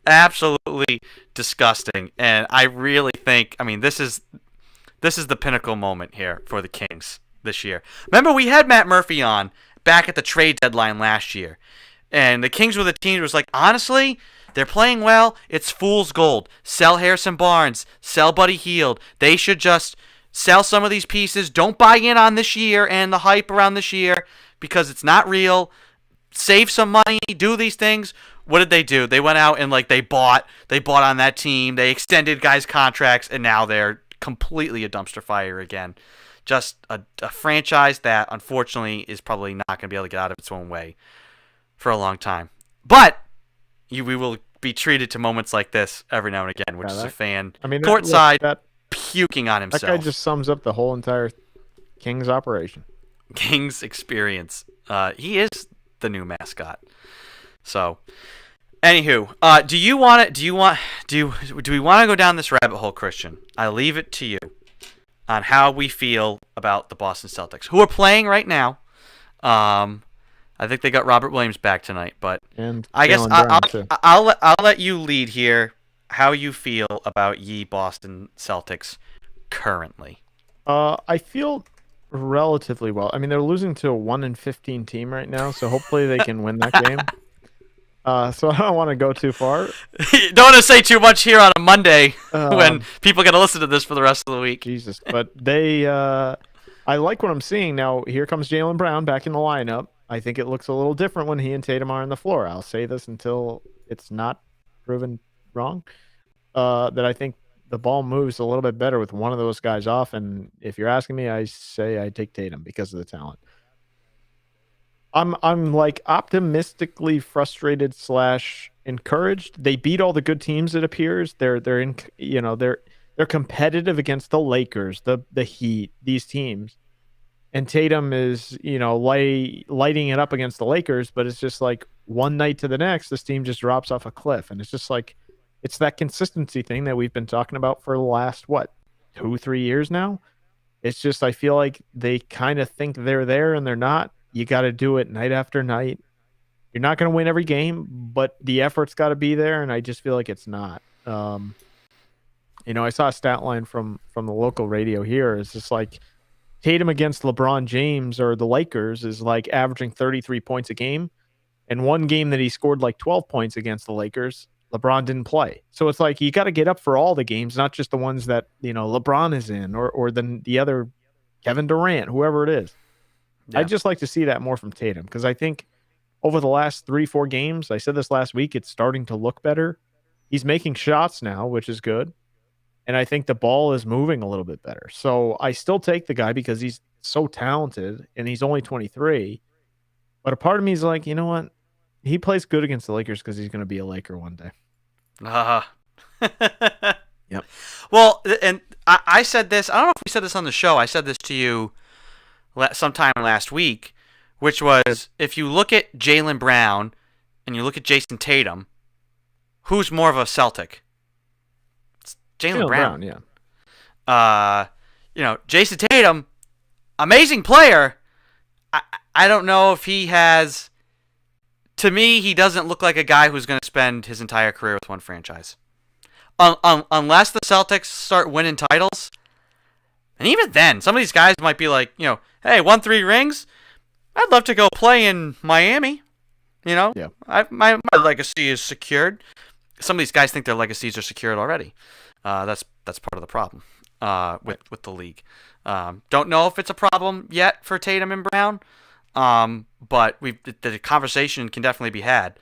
Absolutely disgusting. And I really think, this is the pinnacle moment here for the Kings this year. Remember, we had Matt Murphy on back at the trade deadline last year, and the Kings were the team that was like, honestly, they're playing well. It's fool's gold. Sell Harrison Barnes. Sell Buddy Hield. They should just sell some of these pieces. Don't buy in on this year and the hype around this year because it's not real. Save some money. Do these things. What did they do? They went out and they bought on that team. They extended guys' contracts, and now they're completely a dumpster fire again. Just a franchise that, unfortunately, is probably not going to be able to get out of its own way for a long time. But we will be treated to moments like this every now and again, which is a fan courtside puking on himself. That guy just sums up the whole entire Kings operation. Kings experience. He is the new mascot. So, anywho, do we want to go down this rabbit hole, Christian? I leave it to you on how we feel about the Boston Celtics, who are playing right now. I think they got Robert Williams back tonight, but And I guess Jaylen Brown, too. I'll let you lead here. How you feel about ye Boston Celtics currently? I feel relatively well. I mean, they're losing to a 1-15 team right now, so hopefully they can win that game. So I don't want to go too far. Don't want to say too much here on a Monday when people got to listen to this for the rest of the week. Jesus, but I like what I'm seeing now. Here comes Jaylen Brown back in the lineup. I think it looks a little different when he and Tatum are on the floor. I'll say this until it's not proven wrong. That I think the ball moves a little bit better with one of those guys off. And if you're asking me, I say I take Tatum because of the talent. I'm like optimistically frustrated / encouraged. They beat all the good teams. It appears they're competitive against the Lakers, the Heat, these teams, and Tatum is lighting it up against the Lakers. But it's just like one night to the next, this team just drops off a cliff, and it's just like it's that consistency thing that we've been talking about for the last 2-3 years now. It's just I feel like they kind of think they're there and they're not. You got to do it night after night. You're not going to win every game, but the effort's got to be there, and I just feel like it's not. I saw a stat line from the local radio here. It's just like Tatum against LeBron James or the Lakers is like averaging 33 points a game. And one game that he scored like 12 points against the Lakers, LeBron didn't play. So it's like you got to get up for all the games, not just the ones that LeBron is in or the other Kevin Durant, whoever it is. Yeah. I'd just like to see that more from Tatum because I think over the last 3-4 games, I said this last week, it's starting to look better. He's making shots now, which is good. And I think the ball is moving a little bit better. So I still take the guy because he's so talented and he's only 23. But a part of me is like, you know what? He plays good against the Lakers because he's going to be a Laker one day. Yep. Well, and I said this. I don't know if we said this on the show. I said this to you sometime last week, which was if you look at Jaylen Brown and you look at Jason Tatum, who's more of a Celtic? It's Jaylen Brown. Yeah. Jason Tatum, amazing player. I don't know if he has. To me, he doesn't look like a guy who's going to spend his entire career with one franchise. Unless the Celtics start winning titles. And even then, some of these guys might be like, hey, won 3 rings? I'd love to go play in Miami. Yeah. My legacy is secured. Some of these guys think their legacies are secured already. That's part of the problem with the league. Don't know if it's a problem yet for Tatum and Brown. But the conversation can definitely be had.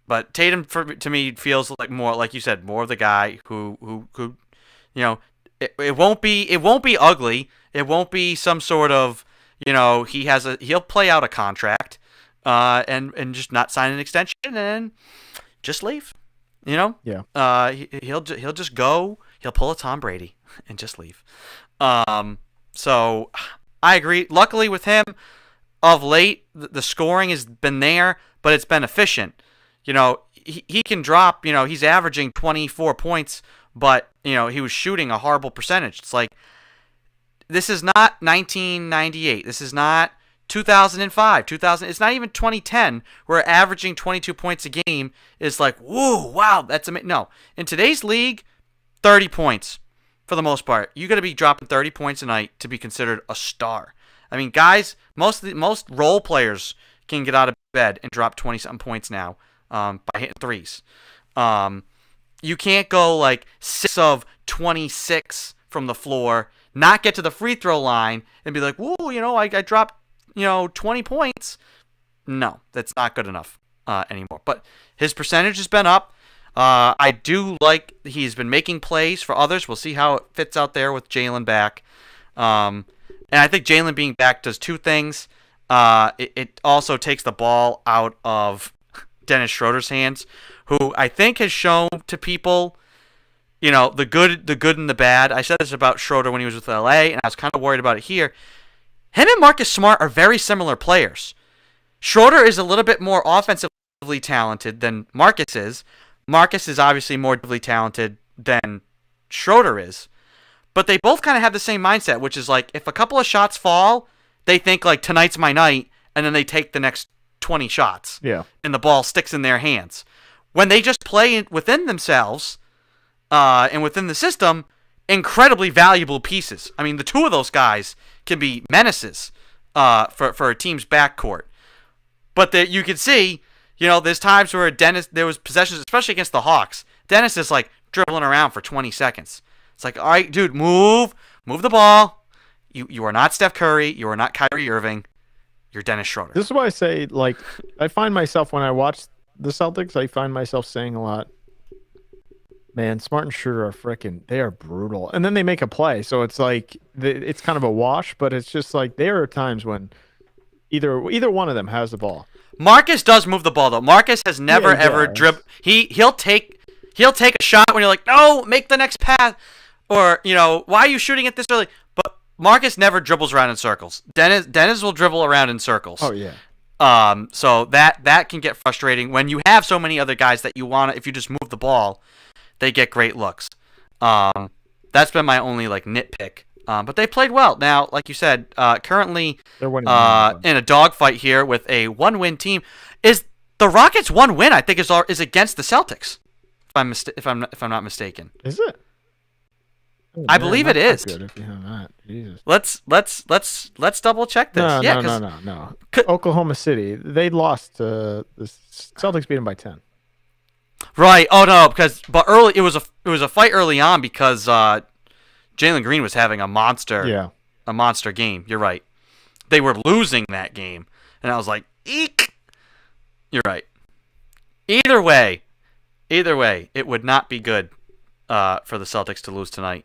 But Tatum, to me, feels like more, like you said, more of the guy who it won't be ugly. It won't be some sort of, he'll play out a contract, and just not sign an extension and just leave. Yeah. He'll just go. He'll pull a Tom Brady and just leave. So I agree. Luckily with him, of late, the scoring has been there, but it's been efficient. He can drop, he's averaging 24 points, but, he was shooting a horrible percentage. It's like, this is not 1998. This is not 2005, it's not even 2010, where averaging 22 points a game is like, whoa, wow, that's amazing. No, in today's league, 30 points for the most part. You got to be dropping 30 points a night to be considered a star. I mean, guys, most role players can get out of bed and drop 20-something points now by hitting threes. You can't go like 6 of 26 from the floor, not get to the free throw line, and be like, whoa, I dropped 20 points. No, that's not good enough anymore. But his percentage has been up. I do like he's been making plays for others. We'll see how it fits out there with Jaylen back. And I think Jaylen being back does 2 things. It also takes the ball out of Dennis Schroeder's hands, who I think has shown to people, the good and the bad. I said this about Schroeder when he was with LA, and I was kind of worried about it here. him and Marcus Smart are very similar players. Schroeder is a little bit more offensively talented than Marcus is. Marcus is obviously more defensively talented than Schroeder is. But they both kind of have the same mindset, which is like, if a couple of shots fall, they think like, tonight's my night, and then they take the next 20 shots. Yeah. And the ball sticks in their hands. When they just play within themselves and within the system, incredibly valuable pieces. I mean, the two of those guys can be menaces for a team's backcourt. But you can see, there's times where there was possessions, especially against the Hawks. Dennis is like dribbling around for 20 seconds. It's like, all right, dude, move the ball. You are not Steph Curry. You are not Kyrie Irving. You're Dennis Schroeder. This is why I say, like, I find myself, when I watch the Celtics, I find myself saying a lot, man, Smart and Schroeder they are brutal. And then they make a play. So it's like, it's kind of a wash, but it's just like, there are times when either one of them has the ball. Marcus does move the ball, though. Marcus has never, ever dribbled. He'll take a shot when you're like, no, make the next pass. Or, why are you shooting it this early? But Marcus never dribbles around in circles. Dennis will dribble around in circles. Oh, yeah. So that can get frustrating when you have so many other guys that you want to, if you just move the ball, they get great looks. That's been my only, like, nitpick. But they played well. Now, like you said, currently They're winning in a dogfight here with a 1-win team. Is the Rockets' 1 win, I think, is against the Celtics, if I'm not mistaken. Is it? Oh, I believe it is. Good if you have that. Jesus. Let's double check this. No. Oklahoma City, they lost. The Celtics beat them by 10. Right. Oh no, but early it was a fight early on because Jalen Green was having a monster game. You're right. They were losing that game, and I was like, eek. You're right. Either way, it would not be good for the Celtics to lose tonight.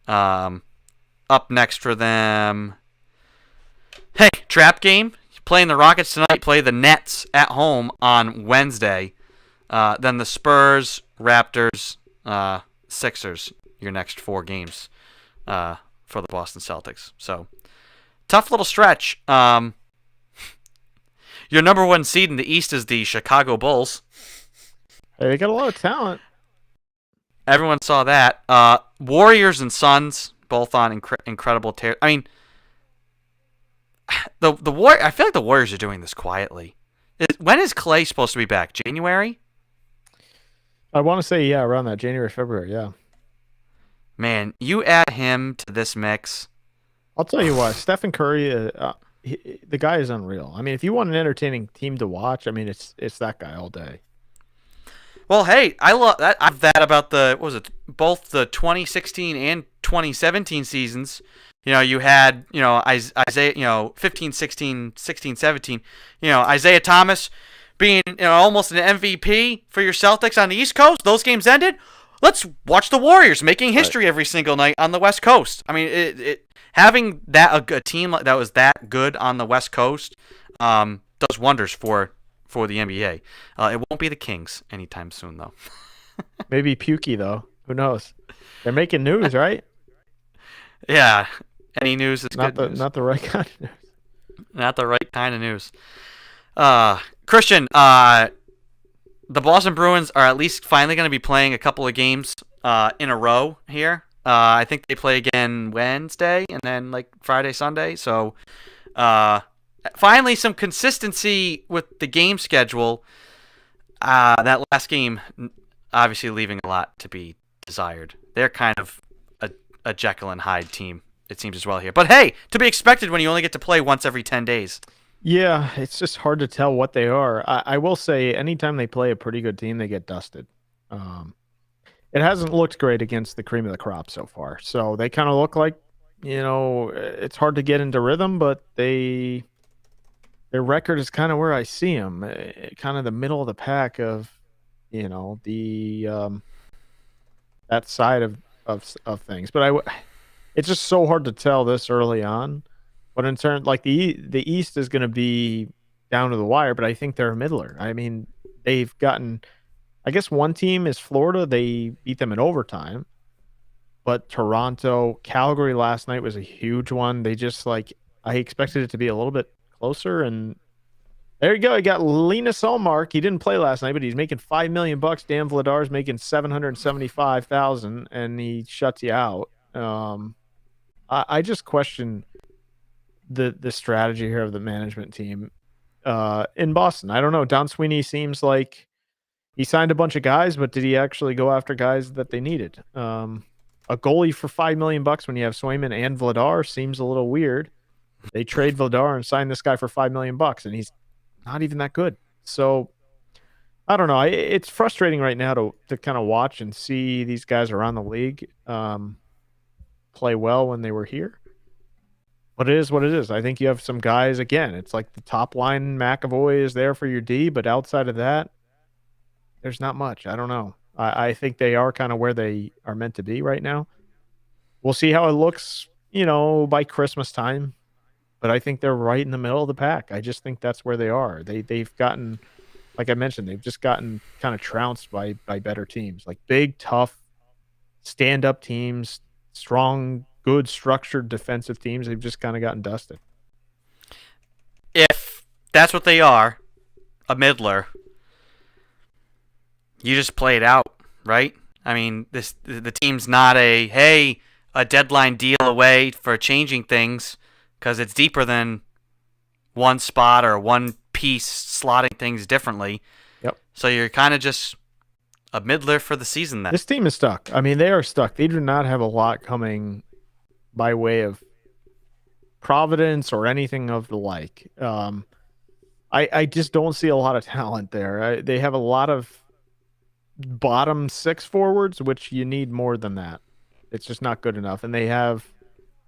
Up next for them. Hey, trap game. Playing the Rockets tonight. Play the Nets at home on Wednesday. Then the Spurs, Raptors, Sixers. Your next 4 games for the Boston Celtics. So, tough little stretch. Your number 1 seed in the East is the Chicago Bulls. Hey, they got a lot of talent. Everyone saw that. Warriors and Suns, both on incredible tear. I mean, I feel like the Warriors are doing this quietly. When is Clay supposed to be back? January? I want to say, around that January, February, yeah. Man, you add him to this mix. I'll tell you what, Stephen Curry, the guy is unreal. I mean, if you want an entertaining team to watch, I mean, it's that guy all day. Well, hey, I love that. About both the 2016 and 2017 seasons. You had, Isaiah, 15, 16, 17. Isaiah Thomas being, almost an MVP for your Celtics on the East Coast. Those games ended. Let's watch the Warriors making history every single night on the West Coast. I mean, having a team that was that good on the West Coast does wonders for the NBA. It won't be the Kings anytime soon, though. Maybe Pukey, though. Who knows? They're making news, right? Yeah. Any news is good news. Not the right kind of news. Not the right kind of news. Christian, the Boston Bruins are at least finally going to be playing a couple of games in a row here. I think they play again Wednesday and then like Friday, Sunday. So finally some consistency with the game schedule. That last game obviously leaving a lot to be desired. They're kind of a Jekyll and Hyde team, it seems, as well here. But hey, to be expected when you only get to play once every 10 days. Yeah, it's just hard to tell what they are. I will say, anytime they play a pretty good team, they get dusted. It hasn't looked great against the cream of the crop so far. So they kind of look like, it's hard to get into rhythm, but their record is kind of where I see them, kind of the middle of the pack of, that side of things. But it's just so hard to tell this early on. But in turn, like the East is going to be down to the wire, but I think they're a middler. I mean, they've gotten, I guess one team is Florida. They beat them in overtime. But Toronto, Calgary last night was a huge one. They just I expected it to be a little bit closer, and there you go. You got Linus Ullmark. He didn't play last night, but he's making $5 million. Dan Vladar's making $775,000, and he shuts you out. I just question the strategy here of the management team in Boston. I don't know. Don Sweeney seems like he signed a bunch of guys, but did he actually go after guys that they needed? A goalie for $5 million when you have Swayman and Vladar seems a little weird. They trade Vladar and sign this guy for $5 million, and he's not even that good. So I don't know. It's frustrating right now to kind of watch and see these guys around the league play well when they were here. But it is what it is. I think you have some guys, again, it's like the top line McAvoy is there for your D, but outside of that, there's not much. I don't know. I think they are kind of where they are meant to be right now. We'll see how it looks, by Christmas time. But I think they're right in the middle of the pack. I just think that's where they are. They've gotten, like I mentioned, they've just gotten kind of trounced by better teams. Like big, tough, stand-up teams, strong, good, structured defensive teams. They've just kind of gotten dusted. If that's what they are, a middler, you just play it out, right? I mean, the team's not a deadline deal away for changing things because it's deeper than one spot or one piece slotting things differently. Yep. So you're kind of just a middler for the season then. This team is stuck. I mean, they are stuck. They do not have a lot coming by way of Providence or anything of the like. I just don't see a lot of talent there. They have a lot of bottom six forwards, which you need more than that. It's just not good enough. And they have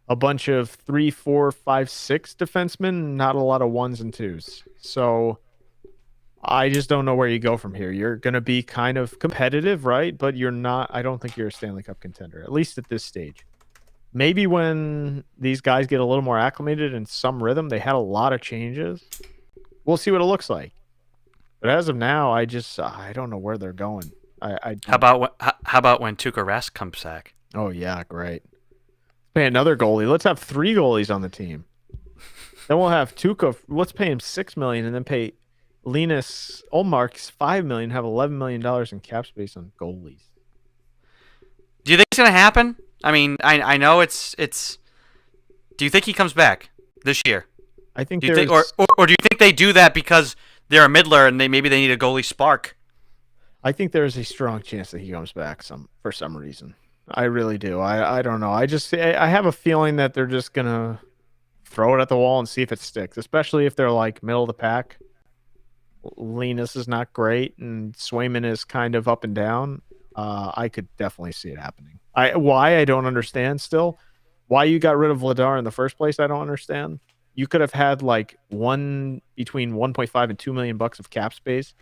a bunch of 3, 4, 5, 6 defensemen, not a lot of ones and twos. So I just don't know where you go from here. You're going to be kind of competitive, right? But you're not. I don't think you're a Stanley Cup contender, at least at this stage. Maybe when these guys get a little more acclimated in some rhythm, they had a lot of changes. We'll see what it looks like. But as of now, I don't know where they're going. How about when Tuukka Rask comes back? Oh yeah, great. Pay another goalie. Let's have 3 goalies on the team. Then we'll have Tuukka. Let's pay him $6 million, and then pay Linus Ullmark $5 million. Have $11 million in cap space on goalies. Do you think it's gonna happen? I mean, I know it's. Do you think he comes back this year? I think. Do you think, or do you think they do that because they're a middler and maybe they need a goalie spark? I think there's a strong chance that he comes back for some reason. I really do. I don't know. I have a feeling that they're just gonna throw it at the wall and see if it sticks, especially if they're like middle of the pack. Linus is not great, and Swayman is kind of up and down. I could definitely see it happening. Why I don't understand still. Why you got rid of Vladar in the first place? I don't understand. You could have had like between 1.5 and $2 million of cap space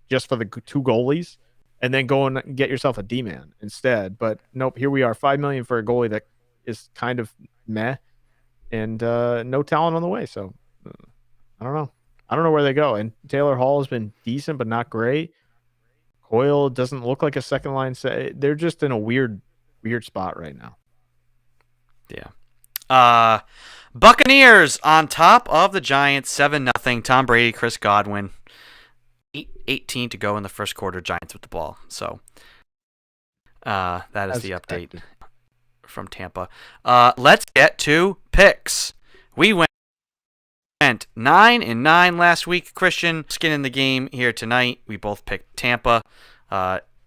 just for the 2 goalies, and then go and get yourself a D-man instead. But nope, here we are, $5 million for a goalie that is kind of meh, and no talent on the way. So I don't know. I don't know where they go. And Taylor Hall has been decent, but not great. Coyle doesn't look like a second line set. They're just in a weird spot right now. Yeah. Buccaneers on top of the Giants, 7-0. Tom Brady, Chris Godwin. 18 to go in the first quarter. Giants with the ball. So that is the update from Tampa. Let's get to picks. We went 9-9 last week. Christian, skin in the game here tonight. We both picked Tampa,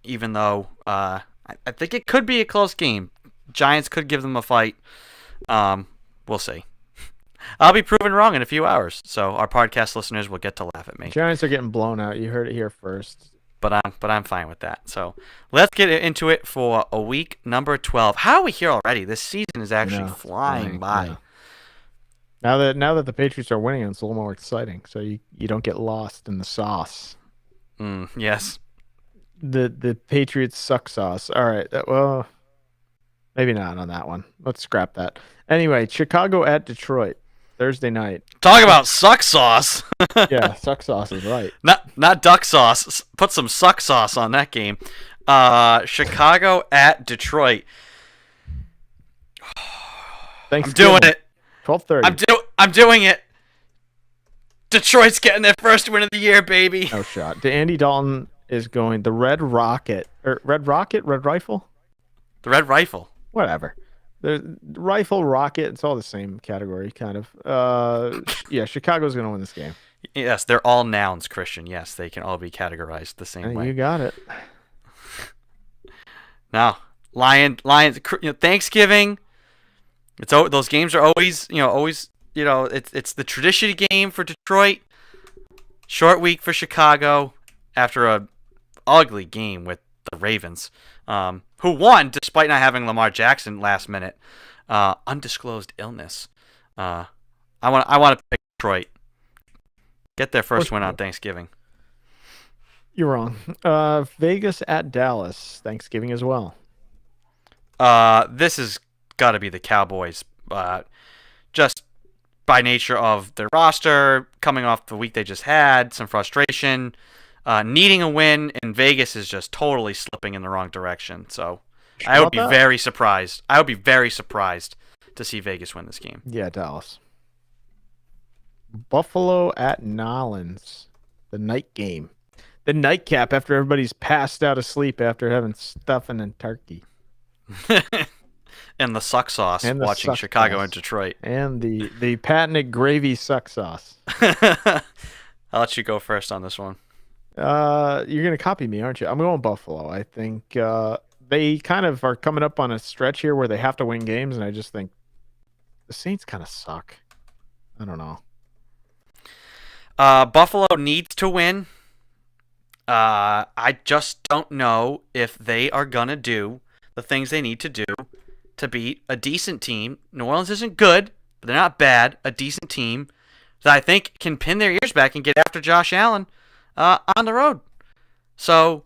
even though I think it could be a close game. Giants could give them a fight. We'll see. I'll be proven wrong in a few hours, so our podcast listeners will get to laugh at me. Giants are getting blown out. You heard it here first. But I'm fine with that. So let's get into it for a week number 12. How are we here already? This season is actually flying by. Yeah. Now that the Patriots are winning, it's a little more exciting. So you don't get lost in the sauce. Yes. The Patriots suck sauce. All right. Well, maybe not on that one. Let's scrap that. Anyway, Chicago at Detroit. Thursday night. Talk about suck sauce. Yeah, suck sauce is right. Not duck sauce. Put some suck sauce on that game. Chicago at Detroit. I'm doing it. 12:30. I'm doing it. Detroit's getting their first win of the year, baby. No shot. Andy Dalton is going the Red Rocket. Or Red Rocket? Red Rifle? The Red Rifle. Whatever. The rifle, rocket, it's all the same category, kind of. Yeah, Chicago's going to win this game. Yes, they're all nouns, Christian. Yes, they can all be categorized the same way. You got it. Now, Lions, Thanksgiving. Those games are always, it's the tradition game for Detroit. Short week for Chicago after a ugly game with the Ravens, who won despite not having Lamar Jackson last minute. Undisclosed illness. I want to pick Detroit. Get their first win on Thanksgiving. You're wrong. Vegas at Dallas, Thanksgiving as well. This has got to be the Cowboys. Just by nature of their roster, coming off the week they just had, some frustration, needing a win, and Vegas is just totally slipping in the wrong direction. So I would be very surprised. I would be very surprised to see Vegas win this game. Yeah, Dallas. Buffalo at Nolans, the night game. The nightcap after everybody's passed out of sleep after having stuffing and turkey. And the suck sauce watching Chicago and Detroit. And the patented gravy suck sauce. I'll let you go first on this one. You're going to copy me, aren't you? I'm going Buffalo. I think they kind of are coming up on a stretch here where they have to win games, and I just think the Saints kind of suck. I don't know. Buffalo needs to win. I just don't know if they are going to do the things they need to do to beat a decent team. New Orleans isn't good, but they're not bad. A decent team that I think can pin their ears back and get after Josh Allen on the road. So,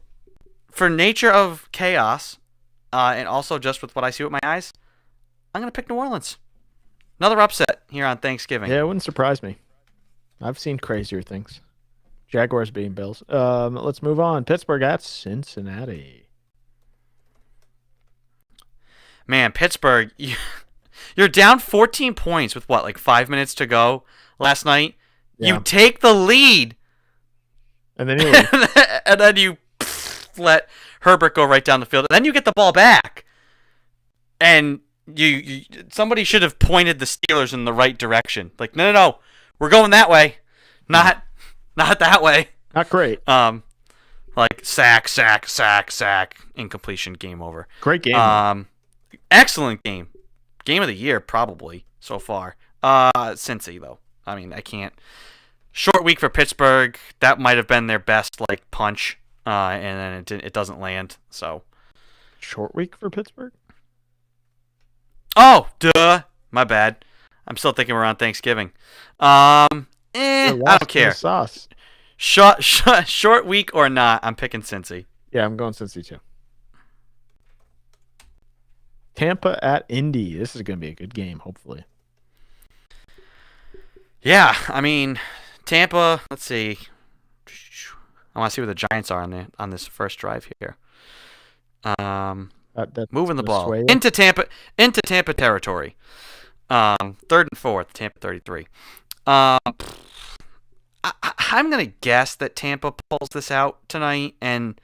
for nature of chaos, and also just with what I see with my eyes, I'm going to pick New Orleans. Another upset here on Thanksgiving. Yeah, it wouldn't surprise me. I've seen crazier things. Jaguars beating Bills. Let's move on. Pittsburgh at Cincinnati. Man, Pittsburgh, you're down 14 points with what, like 5 minutes to go last night? Yeah. You take the lead. And then you leave. And then you let Herbert go right down the field. And then you get the ball back. And you somebody should have pointed the Steelers in the right direction. Like, no. We're going that way. Not that way. Not great. Like sack, incompletion, game over. Great game. Excellent game. Game of the year, probably, so far. Cincy, though. I mean, I can't. Short week for Pittsburgh. That might have been their best, punch. And then it doesn't land, so. Short week for Pittsburgh? Oh, duh. My bad. I'm still thinking we're on Thanksgiving. I don't care. Sauce. Short week or not, I'm picking Cincy. Yeah, I'm going Cincy too. Tampa at Indy. This is going to be a good game, hopefully. Yeah, I mean, Tampa, let's see. I want to see where the Giants are on this first drive here. Moving the ball into Tampa territory. 3rd and 4th, Tampa 33. I'm going to guess that Tampa pulls this out tonight. And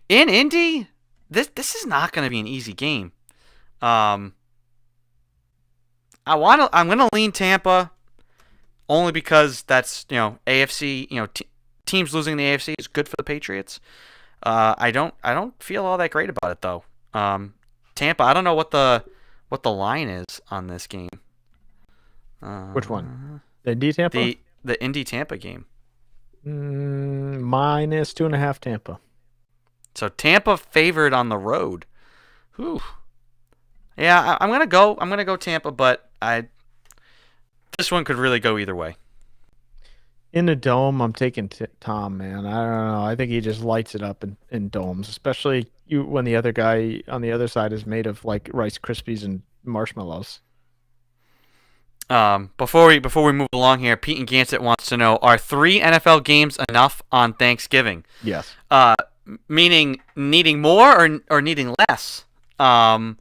in Indy, this is not going to be an easy game. I'm going to lean Tampa only because that's, AFC, teams losing in the AFC is good for the Patriots. I don't feel all that great about it though. Tampa, I don't know what the line is on this game. Which one? The Indy Tampa? The Indy Tampa game. -2.5 Tampa. So Tampa favored on the road. Whew. Yeah, I'm gonna go Tampa, but this one could really go either way. In the dome, I'm taking Tom, man. I don't know. I think he just lights it up in domes, especially when the other guy on the other side is made of Rice Krispies and marshmallows. Before we move along here, Pete and Gansett wants to know: are 3 NFL games enough on Thanksgiving? Yes. Meaning needing more or needing less? I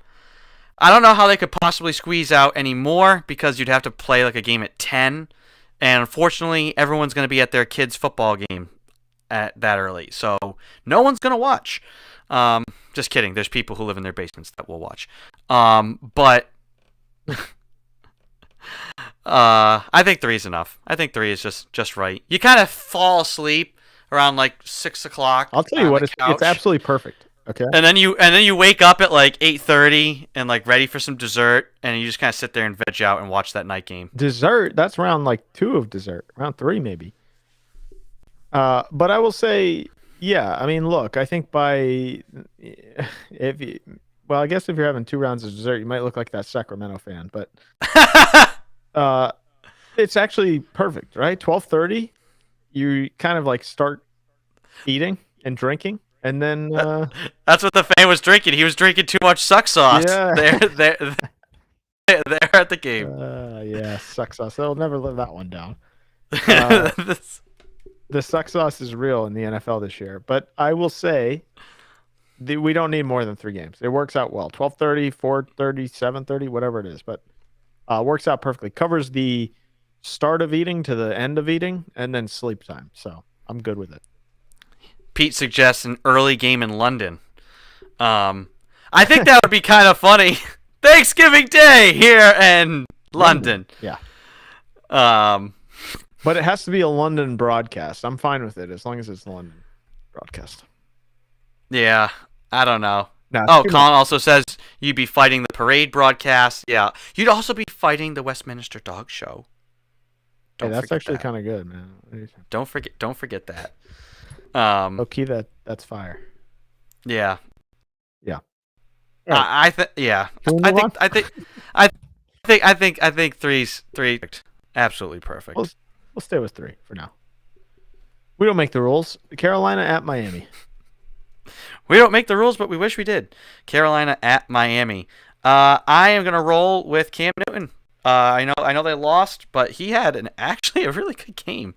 I don't know how they could possibly squeeze out any more because you'd have to play like a game at 10. And unfortunately, everyone's going to be at their kid's football game at that early. So no one's going to watch. Just kidding. There's people who live in their basements that will watch. But I think 3 is enough. I think 3 is just right. You kind of fall asleep around like 6 o'clock. I'll tell you what, it's absolutely perfect. Okay. And then you wake up at like 8:30 and like ready for some dessert, and you just kind of sit there and veg out and watch that night game. Dessert? That's round like 2 of dessert. Round 3 maybe. But I will say, yeah. I mean, look, I think I guess if you're having 2 rounds of dessert, you might look like that Sacramento fan. But it's actually perfect, right? 12:30, you kind of like start eating and drinking. And then that's what the fan was drinking. He was drinking too much suck sauce. Yeah. They're at the game. Yeah, suck sauce. They'll never live that one down. The suck sauce is real in the NFL this year. But I will say, we don't need more than 3 games. It works out well. 12:30, 4:30, 7:30, whatever it is. But works out perfectly. Covers the start of eating to the end of eating, and then sleep time. So I'm good with it. Pete suggests an early game in London. I think that would be kind of funny. Thanksgiving Day here in London. Yeah. But it has to be a London broadcast. I'm fine with it as long as it's a London broadcast. Yeah, I don't know. No, Colin also says you'd be fighting the parade broadcast. Yeah, you'd also be fighting the Westminster Dog Show. Hey, that's actually kind of good, man. Don't forget that. Okay, that's fire. Yeah. Yeah. I think 3's absolutely perfect. We'll stay with 3 for now. We don't make the rules. Carolina at Miami. We don't make the rules, but we wish we did. Carolina at Miami. I am gonna roll with Cam Newton. I know they lost, but he had actually a really good game.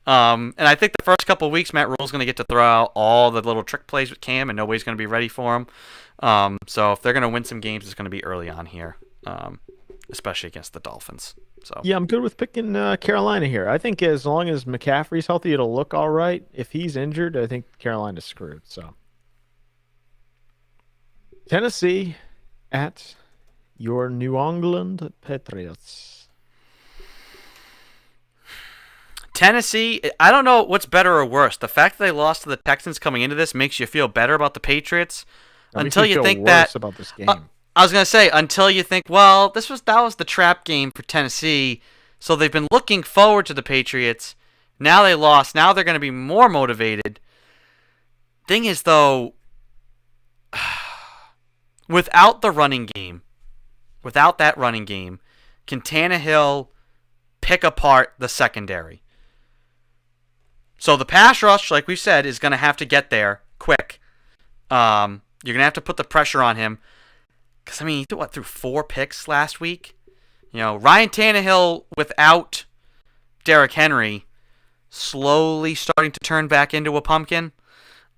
And I think the first couple of weeks, Matt Rule's going to get to throw out all the little trick plays with Cam, and nobody's going to be ready for him. So if they're going to win some games, it's going to be early on here, especially against the Dolphins. So yeah, I'm good with picking Carolina here. I think as long as McCaffrey's healthy, it'll look all right. If he's injured, I think Carolina's screwed. So Tennessee at your New England Patriots. Tennessee, I don't know what's better or worse. The fact that they lost to the Texans coming into this makes you feel better about the Patriots until you think that about this game. I was going to say, until you think, well, that was the trap game for Tennessee, so they've been looking forward to the Patriots. Now they lost. Now they're going to be more motivated. Thing is, though, without that running game, can Tannehill pick apart the secondary? So the pass rush, like we've said, is going to have to get there quick. You're going to have to put the pressure on him. Because, I mean, he threw 4 picks last week? Ryan Tannehill without Derrick Henry slowly starting to turn back into a pumpkin.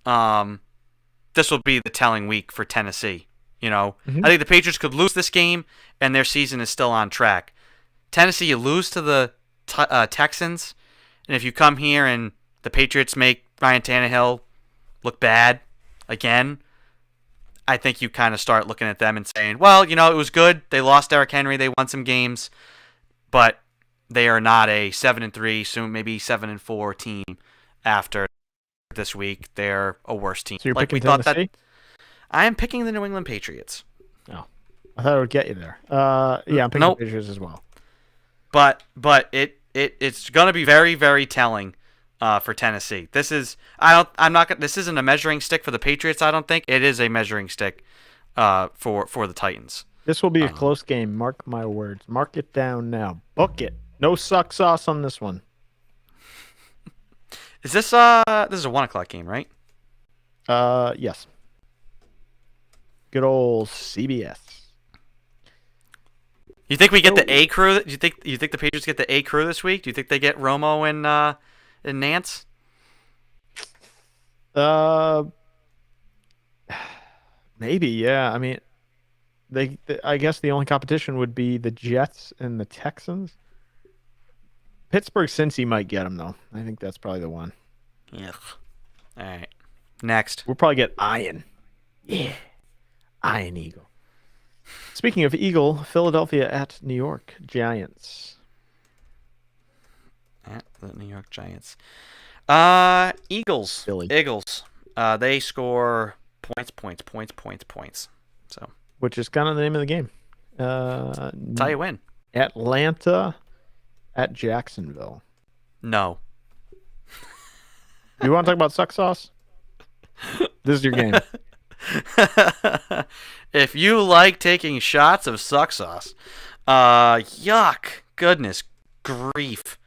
This will be the telling week for Tennessee. I think the Patriots could lose this game, and their season is still on track. Tennessee, you lose to the Texans, and if you come here and the Patriots make Ryan Tannehill look bad again, I think you kind of start looking at them and saying, well, it was good. They lost Derrick Henry. They won some games, but they are not a 7-3, soon maybe 7-4 team after this week. They're a worse team. So you're picking Tennessee? I am picking the New England Patriots. Oh, I thought it would get you there. Yeah, I'm picking the Patriots as well. But it's going to be very, very telling for Tennessee. This isn't a measuring stick for the Patriots, I don't think. It is a measuring stick for the Titans. This will be a close game. Mark my words. Mark it down now. Book it. No suck sauce on this one. Is this is a 1:00 game, right? Yes. Good old CBS. You think we get the A crew? You think the Patriots get the A crew this week? Do you think they get Romo and Nance? Maybe, yeah. I mean, I guess the only competition would be the Jets and the Texans. Pittsburgh, Cincy might get them though. I think that's probably the one. Yeah. All right. Next. We'll probably get Iron. Yeah. Iron Eagle. Speaking of Eagle, Philadelphia at New York Giants. At the New York Giants. Eagles. Philly. Eagles. They score points. So. Which is kind of the name of the game. That's how you win. Atlanta at Jacksonville. No. You want to talk about suck sauce? This is your game. If you like taking shots of suck sauce, yuck, goodness grief.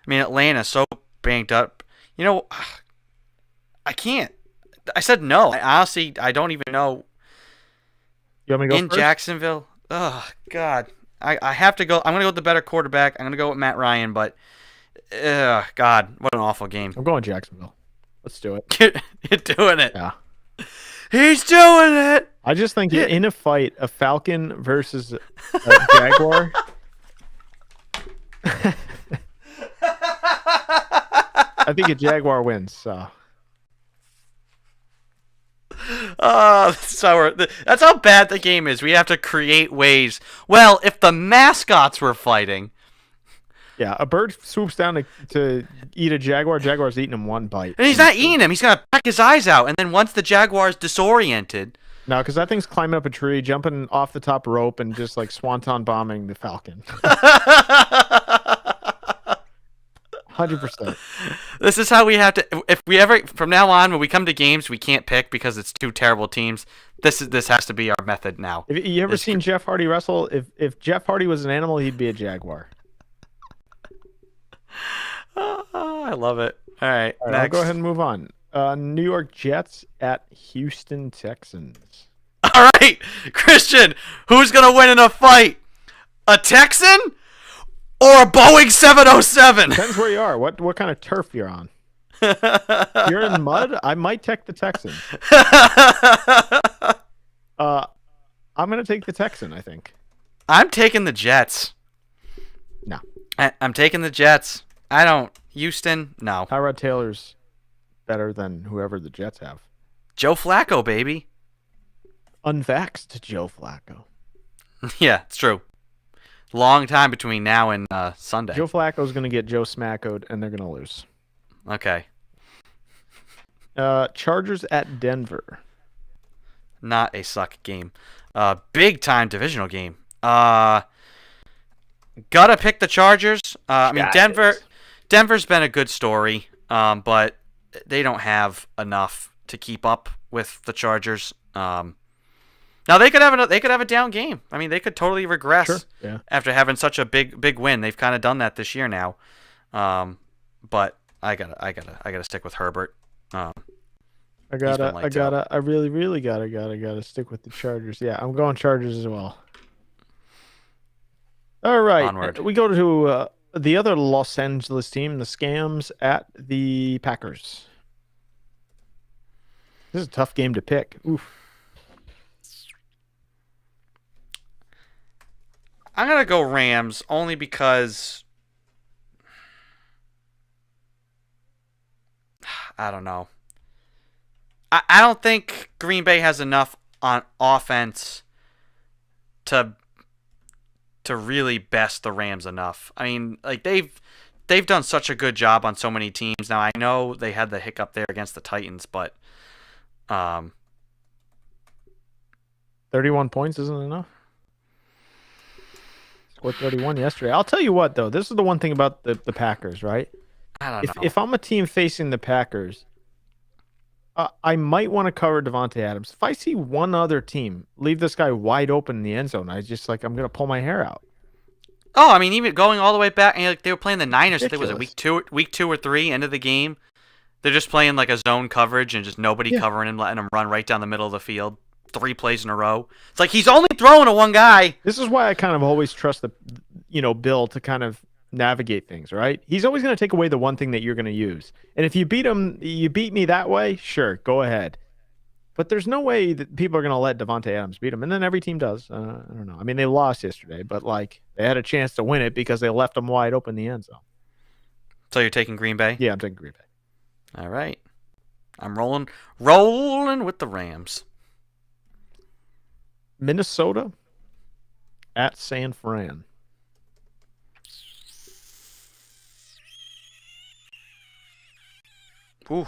I mean, Atlanta's so banked up. You know, I can't. I said no. I don't even know. You want me to go in first? Jacksonville? Oh, God. I have to go. I'm going to go with the better quarterback. I'm going to go with Matt Ryan, but God, what an awful game. I'm going Jacksonville. Let's do it. You're doing it. Yeah. He's doing it. I just think in a fight, a Falcon versus a Jaguar. I think a Jaguar wins. So. That's how bad the game is. We have to create ways. Well, if the mascots were fighting. Yeah, a bird swoops down to eat a jaguar. Jaguar's eating him one bite. And he's not eating him. He's going to peck his eyes out. And then once the jaguar's disoriented. No, because that thing's climbing up a tree, jumping off the top rope, and just like swanton bombing the falcon. 100%. This is how we have to. If we ever, from now on, when we come to games, we can't pick because it's two terrible teams. This has to be our method now. Have you ever seen Jeff Hardy wrestle? If Jeff Hardy was an animal, he'd be a jaguar. I love it. All right, next. I'll go ahead and move on. New York Jets at Houston Texans. All right, Christian, who's going to win in a fight? A Texan or a Boeing 707? Depends where you are. What kind of turf you're on. If you're in mud, I might take the Texan. I'm going to take the Texan, I think. I'm taking the Jets. No. I'm taking the Jets. I don't. Houston, no. Tyrod Taylor's better than whoever the Jets have. Joe Flacco, baby. Unvaxxed Joe Flacco. Yeah, it's true. Long time between now and Sunday. Joe Flacco's going to get Joe Smackoed, and they're going to lose. Okay. Chargers at Denver. Not a suck game. Big time divisional game. Gotta pick the Chargers. I mean, Denver's been a good story, but they don't have enough to keep up with the Chargers. Now they could have a down game. I mean, they could totally regress after having such a big win. They've kind of done that this year now. But I gotta stick with Herbert. I really gotta stick with the Chargers. Yeah, I'm going Chargers as well. All right, onward. We go to the other Los Angeles team, the Scams at the Packers. This is a tough game to pick. Oof. I'm gonna go Rams only because I don't know. I don't think Green Bay has enough on offense to really best the Rams enough. I mean, like they've done such a good job on so many teams. Now I know they had the hiccup there against the Titans, but 31 points isn't enough. Scored 31 yesterday. I'll tell you what, though. This is the one thing about the Packers, right? I don't know. If I'm a team facing the Packers, I might want to cover Devontae Adams. If I see one other team leave this guy wide open in the end zone, I'm going to pull my hair out. Oh, I mean, even going all the way back, and like they were playing the Niners. I think Ridiculous. was it week two or three, end of the game. They're just playing like a zone coverage and just nobody covering him, letting him run right down the middle of the field, 3 plays in a row. It's like he's only throwing to one guy. This is why I kind of always trust Bill to kind of navigate things, right? He's always going to take away the one thing that you're going to use. And if you beat me that way, sure, go ahead. but there's no way that people are going to let Devontae Adams beat him. And then every team does. I don't know. I mean, they lost yesterday, but like they had a chance to win it because they left them wide open in the end zone. So you're taking Green Bay? Yeah, I'm taking Green Bay. All right. I'm rolling with the Rams. Minnesota at San Fran. Ooh.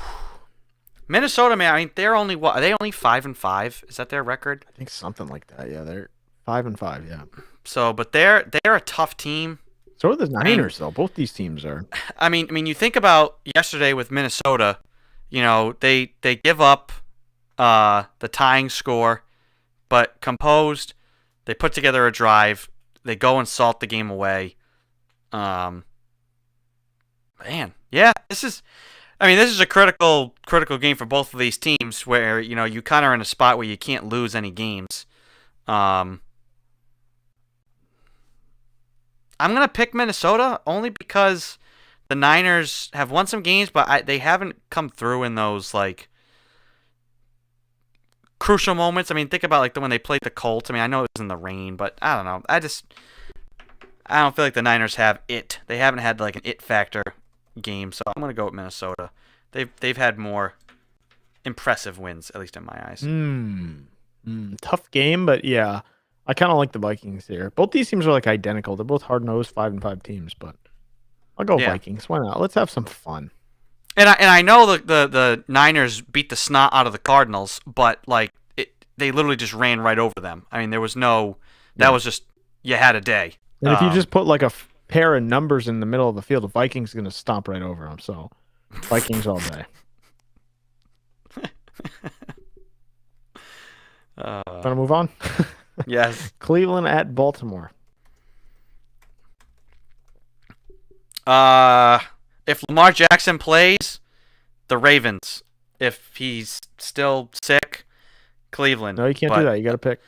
Minnesota, man. I mean, they're only what? Are they only 5-5? Is that their record? I think something like that. Yeah, they're 5-5. Yeah. So, but they're a tough team. So are the Niners, though. Both these teams are. I mean, you think about yesterday with Minnesota. You know, they give up the tying score, but composed. They put together a drive. They go and salt the game away. Man, yeah, this is a critical game for both of these teams where, you know, you kind of are in a spot where you can't lose any games. I'm going to pick Minnesota only because the Niners have won some games, but they haven't come through in those, like, crucial moments. I mean, think about, like, when they played the Colts. I mean, I know it was in the rain, but I don't know. I don't feel like the Niners have it. They haven't had, like, an it factor game, so I'm going to go with Minnesota. They've had more impressive wins, at least in my eyes. Tough game, but yeah, I kind of like the Vikings here. Both these teams are like identical. They're both hard-nosed 5-5 teams, but I'll go Vikings. Why not? Let's have some fun. And I know the Niners beat the snot out of the Cardinals, but like they literally just ran right over them. I mean, there was no that was just you had a day. And if you just put like a pair of numbers in the middle of the field, the Vikings are going to stomp right over them. So Vikings all day. Want to move on? Yes. Cleveland at Baltimore. If Lamar Jackson plays, the Ravens. If he's still sick, Cleveland. No, you can't do that. You got to pick.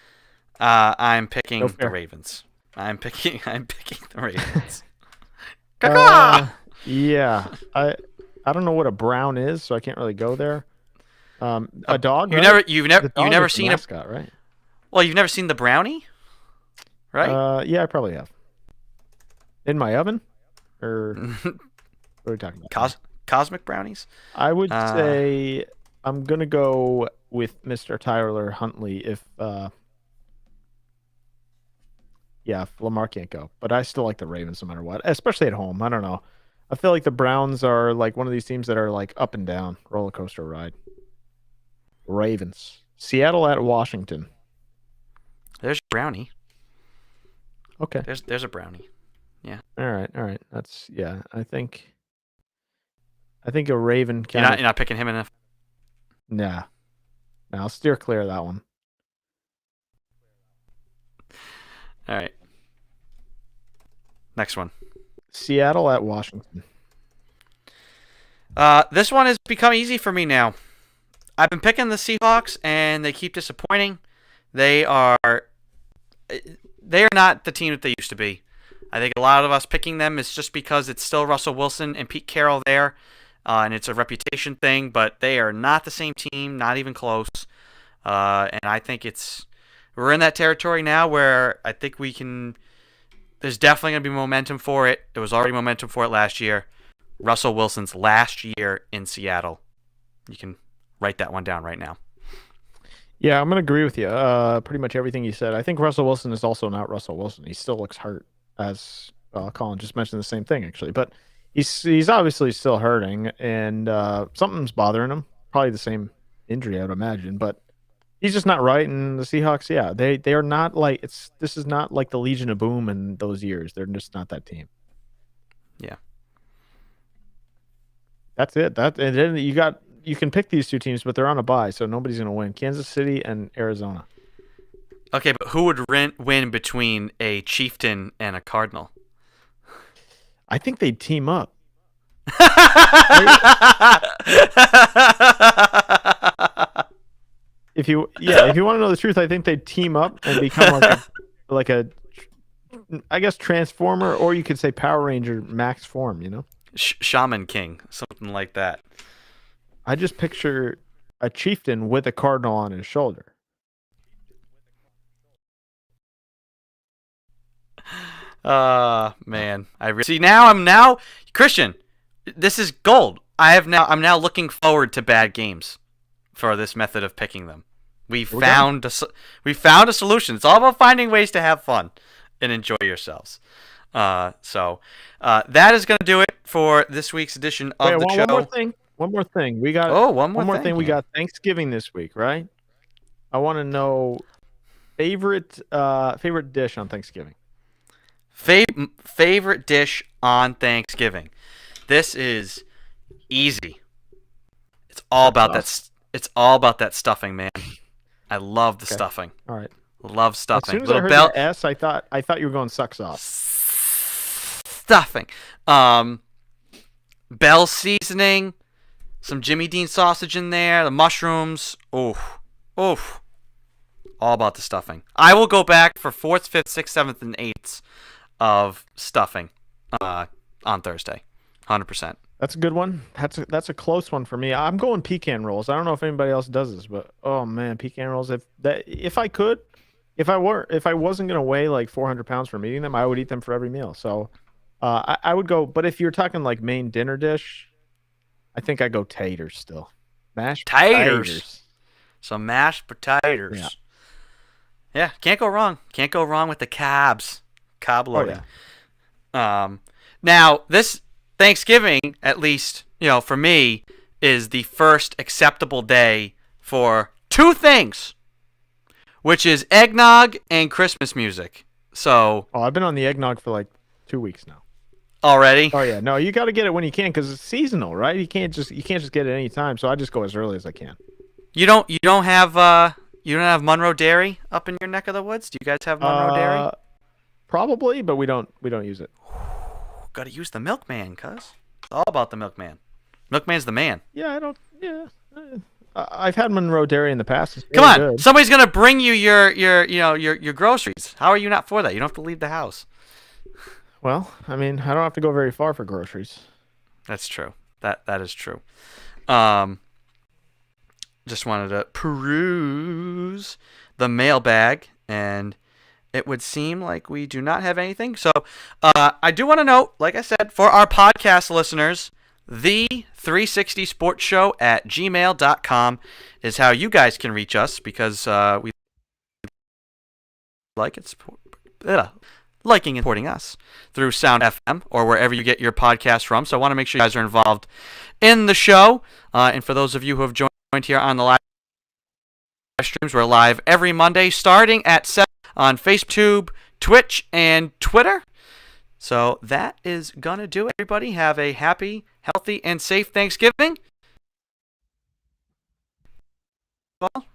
I'm picking the Ravens. I'm picking the Ravens. Yeah. I don't know what a brown is, so I can't really go there. A dog. You've never seen a mascot, right? Well, you've never seen the brownie, right? Yeah, I probably have. In my oven, or what are we talking about? Cosmic brownies. I would say I'm gonna go with Mr. Tyler Huntley if Lamar can't go, but I still like the Ravens no matter what, especially at home. I don't know. I feel like the Browns are like one of these teams that are like up and down, roller coaster ride. Ravens. Seattle at Washington. There's a brownie. Okay. There's a brownie. Yeah. All right. That's I think a Raven can. You're not picking him enough. Nah. I'll steer clear of that one. All right. Next one. Seattle at Washington. This one has become easy for me now. I've been picking the Seahawks, and they keep disappointing. They are not the team that they used to be. I think a lot of us picking them is just because it's still Russell Wilson and Pete Carroll there, and it's a reputation thing, but they are not the same team, not even close. And I think we're in that territory now where I think there's definitely going to be momentum for it. There was already momentum for it last year. Russell Wilson's last year in Seattle. You can write that one down right now. Yeah, I'm going to agree with you. Pretty much everything you said. I think Russell Wilson is also not Russell Wilson. He still looks hurt, as Colin just mentioned the same thing, actually. But he's obviously still hurting, and something's bothering him. Probably the same injury, I would imagine. But he's just not right. And the Seahawks, they are not like this is not like the Legion of Boom in those years. They're just not that team. Yeah. That's it. And then you can pick these two teams, but they're on a bye, so nobody's going to win. Kansas City and Arizona. Okay, but who would win between a Chieftain and a Cardinal? I think they'd team up. If you want to know the truth, I think they'd team up and become like a I guess Transformer, or you could say Power Ranger max form, you know? Shaman King, something like that. I just picture a chieftain with a cardinal on his shoulder. Man, see now. I'm now Christian. This is gold. I'm now looking forward to bad games for this method of picking them. We found a solution. It's all about finding ways to have fun and enjoy yourselves. So that is going to do it for this week's edition of the show. One more thing. We got one more thing. We got Thanksgiving this week, right? I want to know favorite dish on Thanksgiving. Favorite dish on Thanksgiving. This is easy. It's all about that. It's all about that stuffing, man. I love the stuffing. All right. Love stuffing. As soon as I heard the S, I thought you were going suck sauce. Stuffing. Bell seasoning. Some Jimmy Dean sausage in there. The mushrooms. Oof. All about the stuffing. I will go back for 4th, 5th, 6th, 7th, and 8th of stuffing on Thursday. 100%. That's a good one. That's a close one for me. I'm going pecan rolls. I don't know if anybody else does this, but oh man, pecan rolls. If I wasn't gonna weigh like 400 pounds from eating them, I would eat them for every meal. So I would go. But if you're talking like main dinner dish, I think I go taters still. Mashed potatoes. Some mashed potatoes. Yeah, can't go wrong. Can't go wrong with the cabs. Cob loading. Oh, yeah. Now this Thanksgiving, at least, for me, is the first acceptable day for two things, which is eggnog and Christmas music. So, I've been on the eggnog for like 2 weeks now. Already? Oh yeah, no, you got to get it when you can because it's seasonal, right? You can't just get it any time. So I just go as early as I can. You don't have Monroe Dairy up in your neck of the woods? Do you guys have Monroe Dairy? Probably, but we don't use it. Got to use the milkman, cuz. It's all about the milkman. Milkman's the man. Yeah, I've had Monroe Dairy in the past. It's Come on, good. Somebody's gonna bring you your groceries. How are you not for that? You don't have to leave the house. Well, I mean, I don't have to go very far for groceries. That's true. That is true. Just wanted to peruse the mailbag, and it would seem like we do not have anything. So I do want to note, like I said, for our podcast listeners, the 360sportshow@gmail.com is how you guys can reach us because we liking and supporting us through Sound FM or wherever you get your podcast from. So I want to make sure you guys are involved in the show. And for those of you who have joined here on the live streams, we're live every Monday starting at 7 on Facebook, Twitch, and Twitter. So that is going to do it. Everybody have a happy, healthy, and safe Thanksgiving. Well,